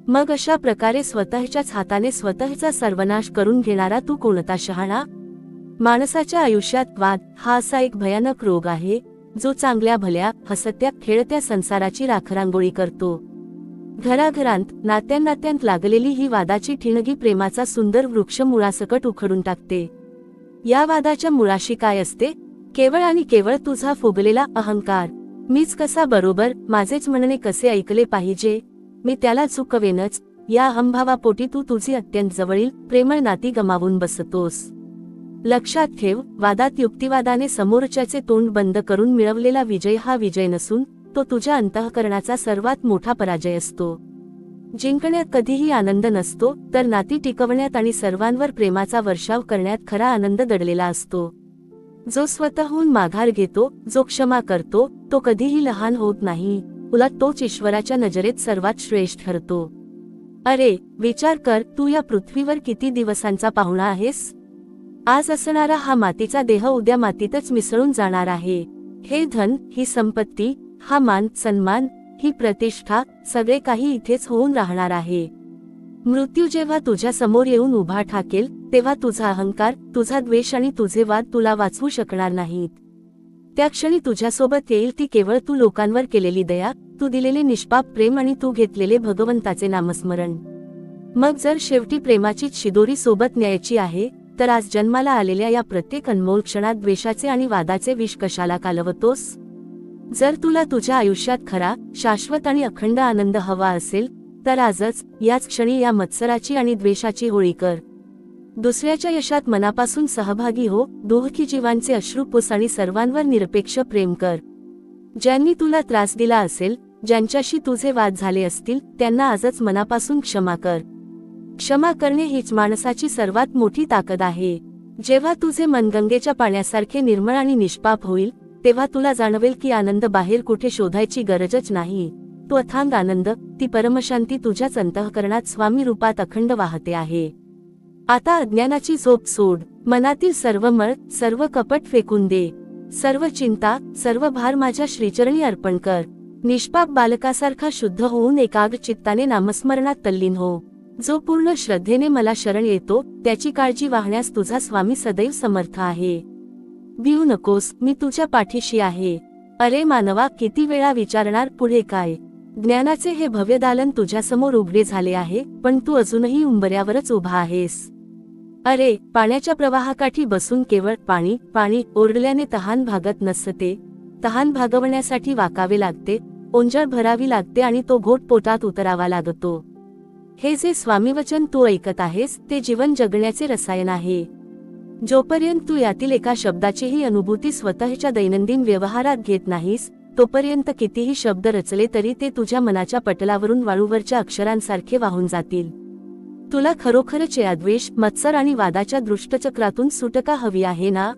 मग अशा प्रकारे स्वतःच्याच हाताने स्वतःचा सर्वनाश करून घेणारा तू कोणता शहाणा? माणसाच्या आयुष्यात वाद हा असा एक भयानक रोग आहे, जो चांगल्या भल्या, हसत्या खेळत्या संसाराची राखरांगोळी करतो. घराघरांत, नात्यांत लागलेली ही वादाची ठिणगी प्रेमाचा सुंदर वृक्ष मुळासकट उखडून टाकते. या वादाच्या मुळाशी काय असते? केवळ आणि केवळ तुझा फुगलेला अहंकार. मीच कसा बरोबर, माझेच म्हणणे कसे ऐकले पाहिजे, मी त्याला चुकवेनच, या अहंभावापोटी तू तुझी अत्यंत जवळील प्रेमळ नाती गमावून बसतोस. लक्षात ठेव, वादात युक्तिवादाने समोरच्याचे तोंड बंद करून मिळवलेला विजय हा विजय नसून तो तुझ्या अंतःकरणाचा सर्वात मोठा पराजय असतो. जिंकण्यात कधीही आनंद नसतो, तर नाती टिकवण्यात आणि सर्वांवर प्रेमाचा वर्षाव करण्यात खरा आनंद दडलेला असतो. जो स्वतःहून माघार घेतो, जो क्षमा करतो, तो कधीही लहान होत नाही, उलट तोच ईश्वराच्या नजरेत सर्वात श्रेष्ठ ठरतो. अरे, विचार कर, तू या पृथ्वीवर किती दिवसांचा पाहुणा आहेस? आज असणारा हा मातीचा देह उद्या मातीतच मिसळून जाणार आहे. हे धन, ही संपत्ती, हा मान सन्मान, ही प्रतिष्ठा, सगळे काही इथेच होऊन राहणार आहे. मृत्यू जेव्हा तुझ्या समोर येऊन उभा ठाकेल, तेव्हा तुझा अहंकार, तुझा द्वेष आणि तुझे वाद तुला वाचवू शकणार नाहीत. त्या क्षणी तुझ्यासोबत येईल ती केवळ तू लोकांवर केलेली दया, तू दिलेले निष्पाप प्रेम आणि तू घेतलेले भगवंताचे नामस्मरण. मग जर शेवटी प्रेमाचीच शिदोरी सोबत न्यायची आहे, तर आज जन्माला आलेल्या या प्रत्येक अनमोल क्षणात द्वेषाचे आणि वादाचे विष कशाला कालवतोस? जर तुला तुझ्या आयुष्यात खरा, शाश्वत आणि अखंड आनंद हवा असेल, तर आजच, याच क्षणी या मत्सराची आणि द्वेषाची होळी कर. दुसऱ्याच्या यशात मनापासून सहभागी हो, दुःखी जीवांचे अश्रू पुस आणि सर्वांवर निरपेक्ष प्रेम कर. ज्यांनी तुला त्रास दिला असेल, ज्यांच्याशी तुझे वाद झाले असतील, त्यांना आजच मनापासून क्षमा कर. क्षमा करणे हीच माणसाची सर्वात मोठी ताकद आहे. जेव्हा तुझे मन गंगेच्या पाण्यासारखे निर्मळ आणि निष्पाप होईल, तेव्हा तुला जाणवेल की आनंद बाहेर कुठे शोधायची गरजच नाही. तो अथांग आनंद, ती परमशांती तुझ्याच अंतःकरणात स्वामी रूपात अखंड वाहते आहे. आता अज्ञानाची झोप सोड, मनातील सर्व मळ, सर्व कपट फेकून दे. सर्व चिंता, सर्व भार माझ्या श्रीचरणी अर्पण कर. निष्पाप बालकासारखा शुद्ध होऊन एकाग्र चित्ताने नामस्मरणात तल्लीन हो. जो पूर्ण श्रद्धेने मला शरण येतो, त्याची काळजी वाहण्यास तुझा स्वामी सदैव समर्थ आहे. भिऊ नकोस, मी तुझ्या पाठीशी आहे. अरे मानवा, किती वेळा विचारणार पुढे काय? ज्ञानाचे हे भव्य दालन तुझ्यासमोर उघडे झाले आहे, पण तू अजूनही उंबऱ्यावरच उभा आहेस. अरे, पाण्याच्या प्रवाहाकाठी बसून केवळ पाणी पाणी ओरडल्याने तहान भागत नसते. तहान भागवण्यासाठी वाकावे लागते, ओंजळ भरावी लागते आणि तो घोट पोटात उतरावा लागतो. हे जे स्वामीवचन तू ऐकत आहेस, ते जीवन जगण्याचे रसायन आहे. जोपर्यंत तू यातील एका शब्दाचीही अनुभूती स्वतःच्या दैनंदिन व्यवहारात घेत नाहीस, तोपर्यंत कितीही शब्द रचले तरी ते तुझ्या मनाच्या पटलावरून वाळूवरच्या अक्षरांसारखे वाहून जातील. तुला खरोखरच या द्वेष, मत्सर आणि वादाच्या दृष्टचक्रातून सुटका हवी आहे ना?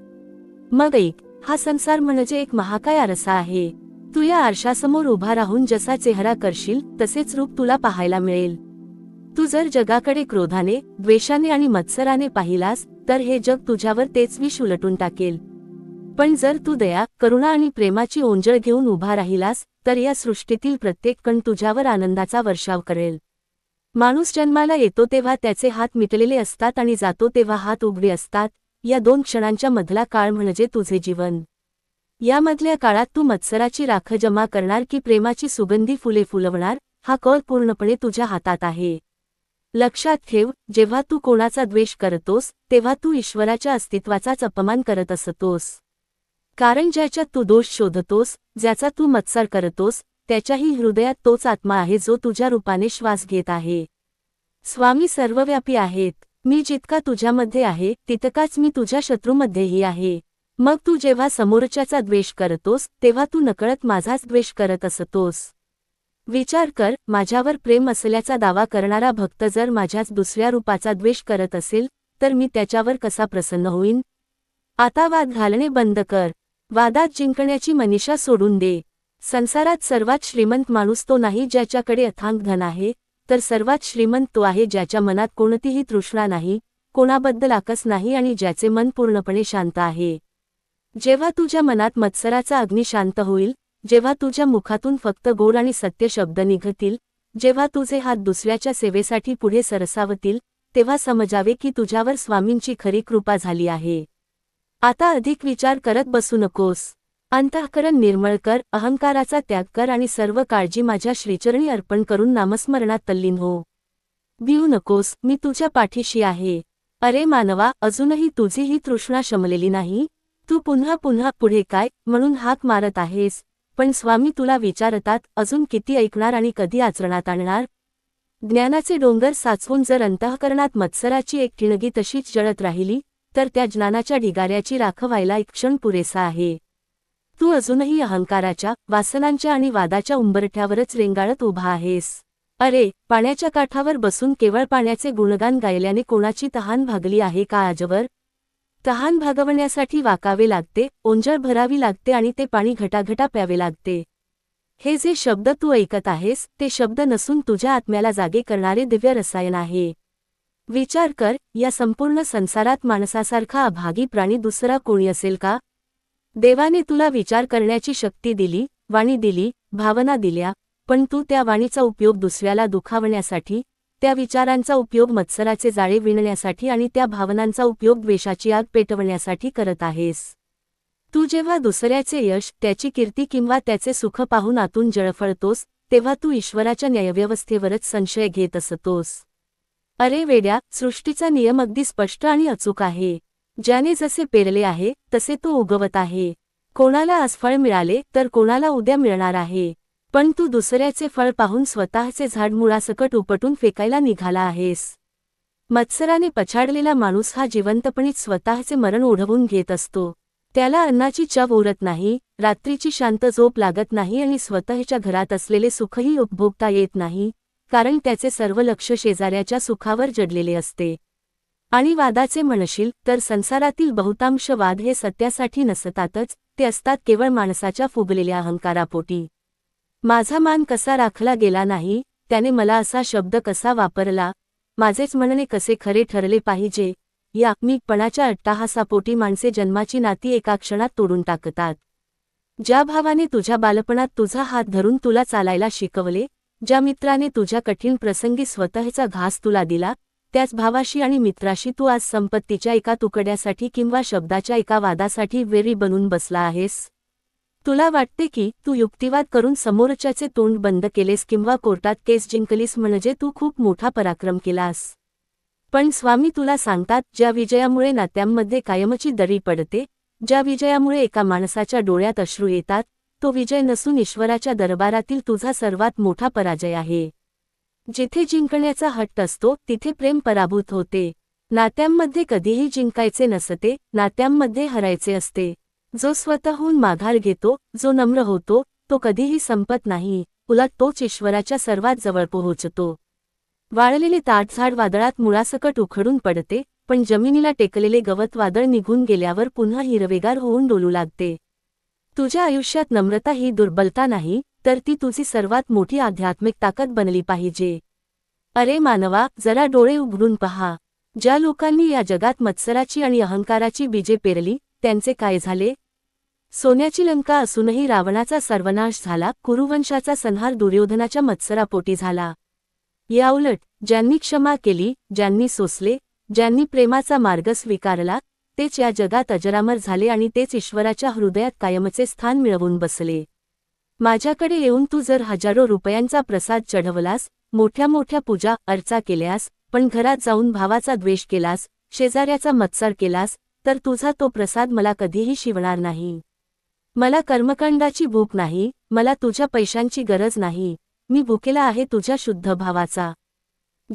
मग ऐक, हा संसार म्हणजे एक महाकाय आरसा आहे. तू या आरशासमोर उभा राहून जसा चेहरा करशील, तसेच रूप तुला पाहायला मिळेल. तू जर जगाकडे क्रोधाने, द्वेषाने आणि मत्सराने पाहिलास, तर हे जग तुझ्यावर तेच विष उलटून टाकेल. पण जर तू दया, करुणा आणि प्रेमाची ओंजळ घेऊन उभा राहिलास, तर या सृष्टीतील प्रत्येक कण तुझ्यावर आनंदाचा वर्षाव करेल. माणूस जन्माला येतो तेव्हा त्याचे हात मिटलेले असतात आणि जातो तेव्हा हात उघडे असतात. या दोन क्षणांच्या मधला काळ म्हणजे तुझे जीवन. यामधल्या काळात तू मत्सराची राख जमा करणार की प्रेमाची सुगंधी फुले फुलवणार, हा कल पूर्णपणे तुझ्या हातात आहे. लक्षात ठेव, जेव्हा तू कोणाचा द्वेष करतोस, तेव्हा तू ईश्वराच्या अस्तित्वाचाच अपमान करत असतोस. कारण ज्याच्यात तू दोष शोधतोस, ज्याचा तू मत्सर करतोस, त्याच्याही हृदयात तोच आत्मा आहे जो तुझ्या रूपाने श्वास घेत आहे. स्वामी सर्वव्यापी आहेत. मी जितका तुझ्यामध्ये आहे, तितकाच मी तुझ्या शत्रूमध्येही आहे. मग तू जेव्हा समोरच्याचा द्वेष करतोस, तेव्हा तू नकळत माझाच द्वेष करत असतोस. विचार कर, माझ्यावर प्रेम असल्याचा दावा करणारा भक्त जर माझ्याच दुसऱ्या रूपाचा द्वेष करत असेल, तर मी त्याच्यावर कसा प्रसन्न होईन? आता वाद घालणे बंद कर. वादात जिंकण्याची मनीषा सोडून दे. संसारात सर्वात श्रीमंत माणूस तो नाही ज्याच्याकडे अथांग धन आहे, तर सर्वात श्रीमंत तो आहे ज्याच्या मनात कोणतीही तृष्णा नाही, कोणाबद्दल आकस नाही आणि ज्याचे मन पूर्णपणे शांत आहे. जेव्हा तुझ्या मनात मत्सराचा अग्नी शांत होईल, जेव्हा तुझ्या मुखातून फक्त गोड आणि सत्य शब्द निघतील, जेव्हा तुझे हात दुसऱ्याच्या सेवेसाठी पुढे सरसावतील, तेव्हा समजावे की तुझ्यावर स्वामींची खरी कृपा झाली आहे. आता अधिक विचार करत बसू नकोस. अंतःकरण निर्मळ कर, अहंकाराचा त्याग कर आणि सर्व काळजी माझ्या श्रीचरणी अर्पण करून नामस्मरणात तल्लीन हो. भिऊ नकोस, मी तुझ्या पाठीशी आहे. अरे मानवा, अजूनही तुझी ही तृष्णा शमलेली नाही. तू पुन्हा पुन्हा पुढे काय म्हणून हाक मारत आहेस, पण स्वामी तुला विचारतात, अजून किती ऐकणार आणि कधी आचरणात आणणार? ज्ञानाचे डोंगर साचवून जर अंतःकरणात मत्सराची एक ठिणगी तशीच जळत राहिली, तर त्या ज्ञानाच्या ढिगाऱ्याची राख व्हायला एक क्षण पुरेसा आहे. तू अजूनही अहंकाराच्या, वासनांच्या आणि वादाच्या उंबरठ्यावरच रेंगाळत उभा आहेस. अरे, पाण्याच्या काठावर बसून केवळ पाण्याचे गुणगान गायल्याने कोणाची तहान भागली आहे का आजवर? तहान भागवण्यासाठी वाकावे लागते, ओंजळ भरावी लागते आणि ते पाणी घटाघटा प्यावे लागते. हे जे शब्द तू ऐकत आहेस, ते शब्द नसून तुझ्या आत्म्याला जागे करणारे दिव्य रसायन आहे. विचार कर, या संपूर्ण संसारात माणसासारखा अभागी प्राणी दुसरा कोणी असेल का? देवाने तुला विचार करण्याची शक्ती दिली, वाणी दिली, भावना दिल्या, पण तू त्या वाणीचा उपयोग दुसऱ्याला दुखावण्यासाठी, त्या विचारांचा उपयोग मत्सराचे जाळे विणण्यासाठी आणि त्या भावनांचा उपयोग द्वेषाची आग पेटवण्यासाठी करत आहेस. तू जेव्हा दुसऱ्याचे यश, त्याची कीर्ती किंवा त्याचे सुख पाहून आतून जळफळतोस, तेव्हा तू ईश्वराच्या न्यायव्यवस्थेवरच संशय घेत असतोस. अरे वेड्या, सृष्टीचा नियम अगदी स्पष्ट आणि अचूक आहे. ज्याने जसे पेरले आहे तसे तो उगवत आहे. कोणाला आज फळ मिळाले तर कोणाला उद्या मिळणार आहे, पण तू दुसऱ्याचे फळ पाहून स्वतःचे झाड मुळासकट उपटून फेकायला निघाला आहेस. मत्सराने पछाडलेला माणूस हा जिवंतपणीच स्वतःचे मरण ओढवून घेत असतो. त्याला अन्नाची चव उरत नाही, रात्रीची शांत झोप लागत नाही आणि स्वतःच्या घरात असलेले सुखही उपभोगता येत नाही, कारण त्याचे सर्व लक्ष शेजाऱ्याच्या सुखावर जडलेले असते. आणि वादाचे म्हणशील तर संसारातील बहुतांश वाद हे सत्यासाठी नसतातच, ते असतात केवळ माणसाच्या फुगलेल्या अहंकारापोटी. माझा मान कसा राखला गेला नाही, त्याने मला असा शब्द कसा वापरला, माझेच म्हणणे कसे खरे ठरले पाहिजे, या मीपणाच्या अट्टाहासापोटी माणसे जन्माची नाती एका क्षणात तोडून टाकतात. ज्या भावाने तुझ्या बालपणात तुझा हात धरून तुला चालायला शिकवले, ज्या मित्राने तुझ्या कठीण प्रसंगी स्वतःचा घास तुला दिला, त्याच भावाशी आणि मित्राशी तू आज संपत्तीच्या एका तुकड्यासाठी किंवा शब्दाच्या एका वादासाठी वेरी बनून बसला आहेस. तुला वाटते की तू युक्तिवाद करून समोरच्याचे तोंड बंद केलेस किंवा कोर्टात केस जिंकलीस म्हणजे तू खूप मोठा पराक्रम केलास. पण स्वामी तुला सांगतात, ज्या विजयामुळे नात्यांमध्ये कायमची दरी पडते, ज्या विजयामुळे एका माणसाच्या डोळ्यात अश्रू येतात, तो विजय नसून ईश्वराच्या दरबारातील तुझा सर्वात मोठा पराजय आहे. जिथे जिंकण्याचा हट्ट असतो तिथे प्रेम पराभूत होते. नात्यांमध्ये कधीही जिंकायचे नसते, नात्यांमध्ये हरायचे असते. जो स्वतःहून माघार घेतो, जो नम्र होतो, तो कधीही संपत नाही, उलट तोच ईश्वराच्या सर्वात जवळ पोहोचतो. वाळलेले ताटझाड वादळात मुळासकट उखडून पडते, पण जमिनीला टेकलेले गवत वादळ निघून गेल्यावर पुन्हा हिरवेगार होऊन डोलू लागते. तुझ्या आयुष्यात नम्रता ही दुर्बलता नाही, तर ती तुझी सर्वात मोठी आध्यात्मिक ताकद बनली पाहिजे. अरे मानवा, जरा डोळे उघडून पहा. ज्या लोकांनी या जगात मत्सराची आणि अहंकाराची बीजे पेरली, त्यांचे काय झाले? सोन्याची लंका असूनही रावणाचा सर्वनाश झाला, कुरुवंशाचा संहार दुर्योधनाच्या मत्सरापोटी झाला. याउलट ज्यांनी क्षमा केली, ज्यांनी सोसले, ज्यांनी प्रेमाचा मार्ग स्वीकारला, तेच या जगात अजरामर झाले आणि तेच ईश्वराच्या हृदयात कायमचे स्थान मिळवून बसले. माझ्याकडे येऊन तू जर हजारो रुपयांचा प्रसाद चढवलास, मोठ्या मोठ्या पूजा अर्चा केल्यास, पण घरात जाऊन भावाचा द्वेष केलास, शेजाऱ्याचा मत्सर केलास, तर तुझा तो प्रसाद मला कधीही शिवणार नाही. मला कर्मकांडाची भूक नाही, मला तुझ्या पैशांची गरज नाही, मी भुकेला आहे तुझ्या शुद्ध भावाचा.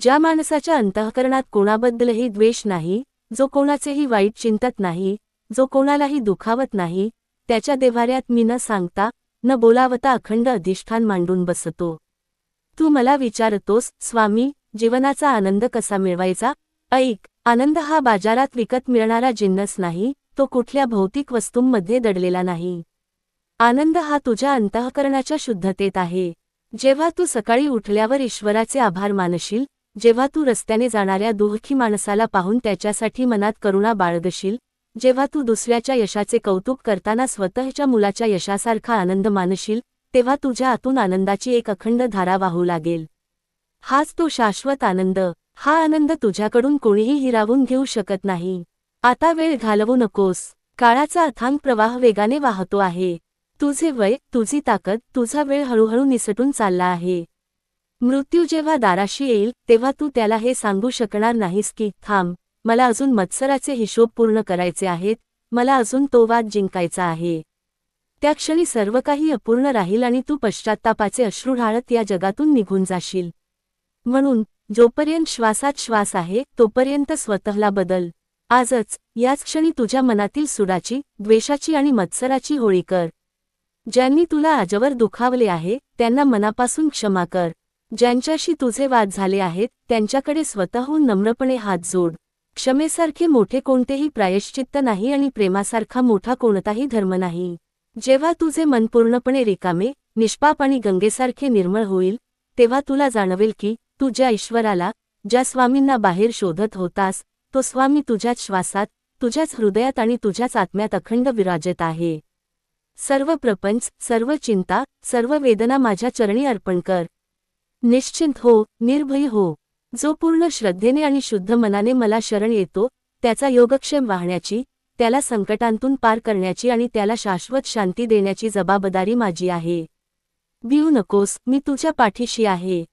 ज्या माणसाच्या अंतःकरणात कोणाबद्दलही द्वेष नाही, जो कोणाचेही वाईट चिंतत नाही, जो कोणालाही दुखावत नाही, त्याच्या देव्हाऱ्यात मी न सांगता, न बोलावता अखंड अधिष्ठान मांडून बसतो. तू मला विचारतोस, स्वामी, जीवनाचा आनंद कसा मिळवायचा? ऐक, आनंद हा बाजारात विकत मिळणारा जिन्नस नाही, तो कुठल्या भौतिक वस्तूंमध्ये दडलेला नाही. आनंद हा तुझ्या अंतःकरणाच्या शुद्धतेत आहे. जेव्हा तू सकाळी उठल्यावर ईश्वराचे आभार मानशील, जेव्हा तू रस्त्याने जाणाऱ्या दुःखी माणसाला पाहून त्याच्यासाठी मनात करुणा बाळगशील, जेव्हा तू दुसऱ्याच्या यशाचे कौतुक करताना स्वतःच्या मुलाच्या यशासारखा आनंद मानशील, तेव्हा तुझ्या आतून आनंदाची एक अखंड धारा वाहू लागेल. हाच तो शाश्वत आनंद. हा आनंद तुझ्याकडून कोणीही हिरावून घेऊ शकत नाही. आता वेळ घालवू नकोस. काळाचा अथांग प्रवाह वेगाने वाहतो आहे. तुझे वय, तुझी ताकद, तुझा वेळ हळूहळू निसटून चालला आहे. मृत्यू जेव्हा दाराशी येईल तेव्हा तू त्याला हे सांगू शकणार नाहीस की थांब, मला अजून मत्सराचे हिशोब पूर्ण करायचे आहेत, मला अजून तो वाद जिंकायचा आहे. त्या क्षणी सर्व काही अपूर्ण राहील आणि तू पश्चात्तापाचे अश्रू ढाळत या जगातून निघून जाशील. म्हणून जोपर्यंत श्वासात श्वास आहे तोपर्यंत स्वतःला बदल. आजच, याच क्षणी तुझ्या मनातील सुडाची, द्वेषाची आणि मत्सराची होळी कर. ज्यांनी तुला आजवर दुखावले आहे त्यांना मनापासून क्षमा कर. ज्यांच्याशी तुझे वाद झाले आहेत त्यांच्याकडे स्वतःहून नम्रपणे हात जोड. क्षमेसारखे मोठे कोणतेही प्रायश्चित्त नाही आणि प्रेमासारखा मोठा कोणताही धर्म नाही. जेव्हा तुझे मन पूर्णपणे रिकामे, निष्पाप आणि गंगेसारखे निर्मळ होईल, तेव्हा तुला जाणवेल की तू ज्या ईश्वराला, ज्या स्वामींना बाहेर शोधत होतास, तो स्वामी तुझ्याच श्वासात, तुझ्याच हृदयात आणि तुझ्याच आत्म्यात अखंड विराजत आहे. सर्व प्रपंच, सर्व चिंता, सर्व वेदना माझ्या चरणी अर्पण कर. निश्चिंत हो, निर्भय हो. जो पूर्ण श्रद्धेने आणि शुद्ध मनाने मला शरण येतो, त्याचा योगक्षेम वाहण्याची, त्याला संकटांतून पार करण्याची आणि त्याला शाश्वत शांती देण्याची जबाबदारी माझी आहे. भिऊ नकोस, मी तुझ्या पाठीशी आहे.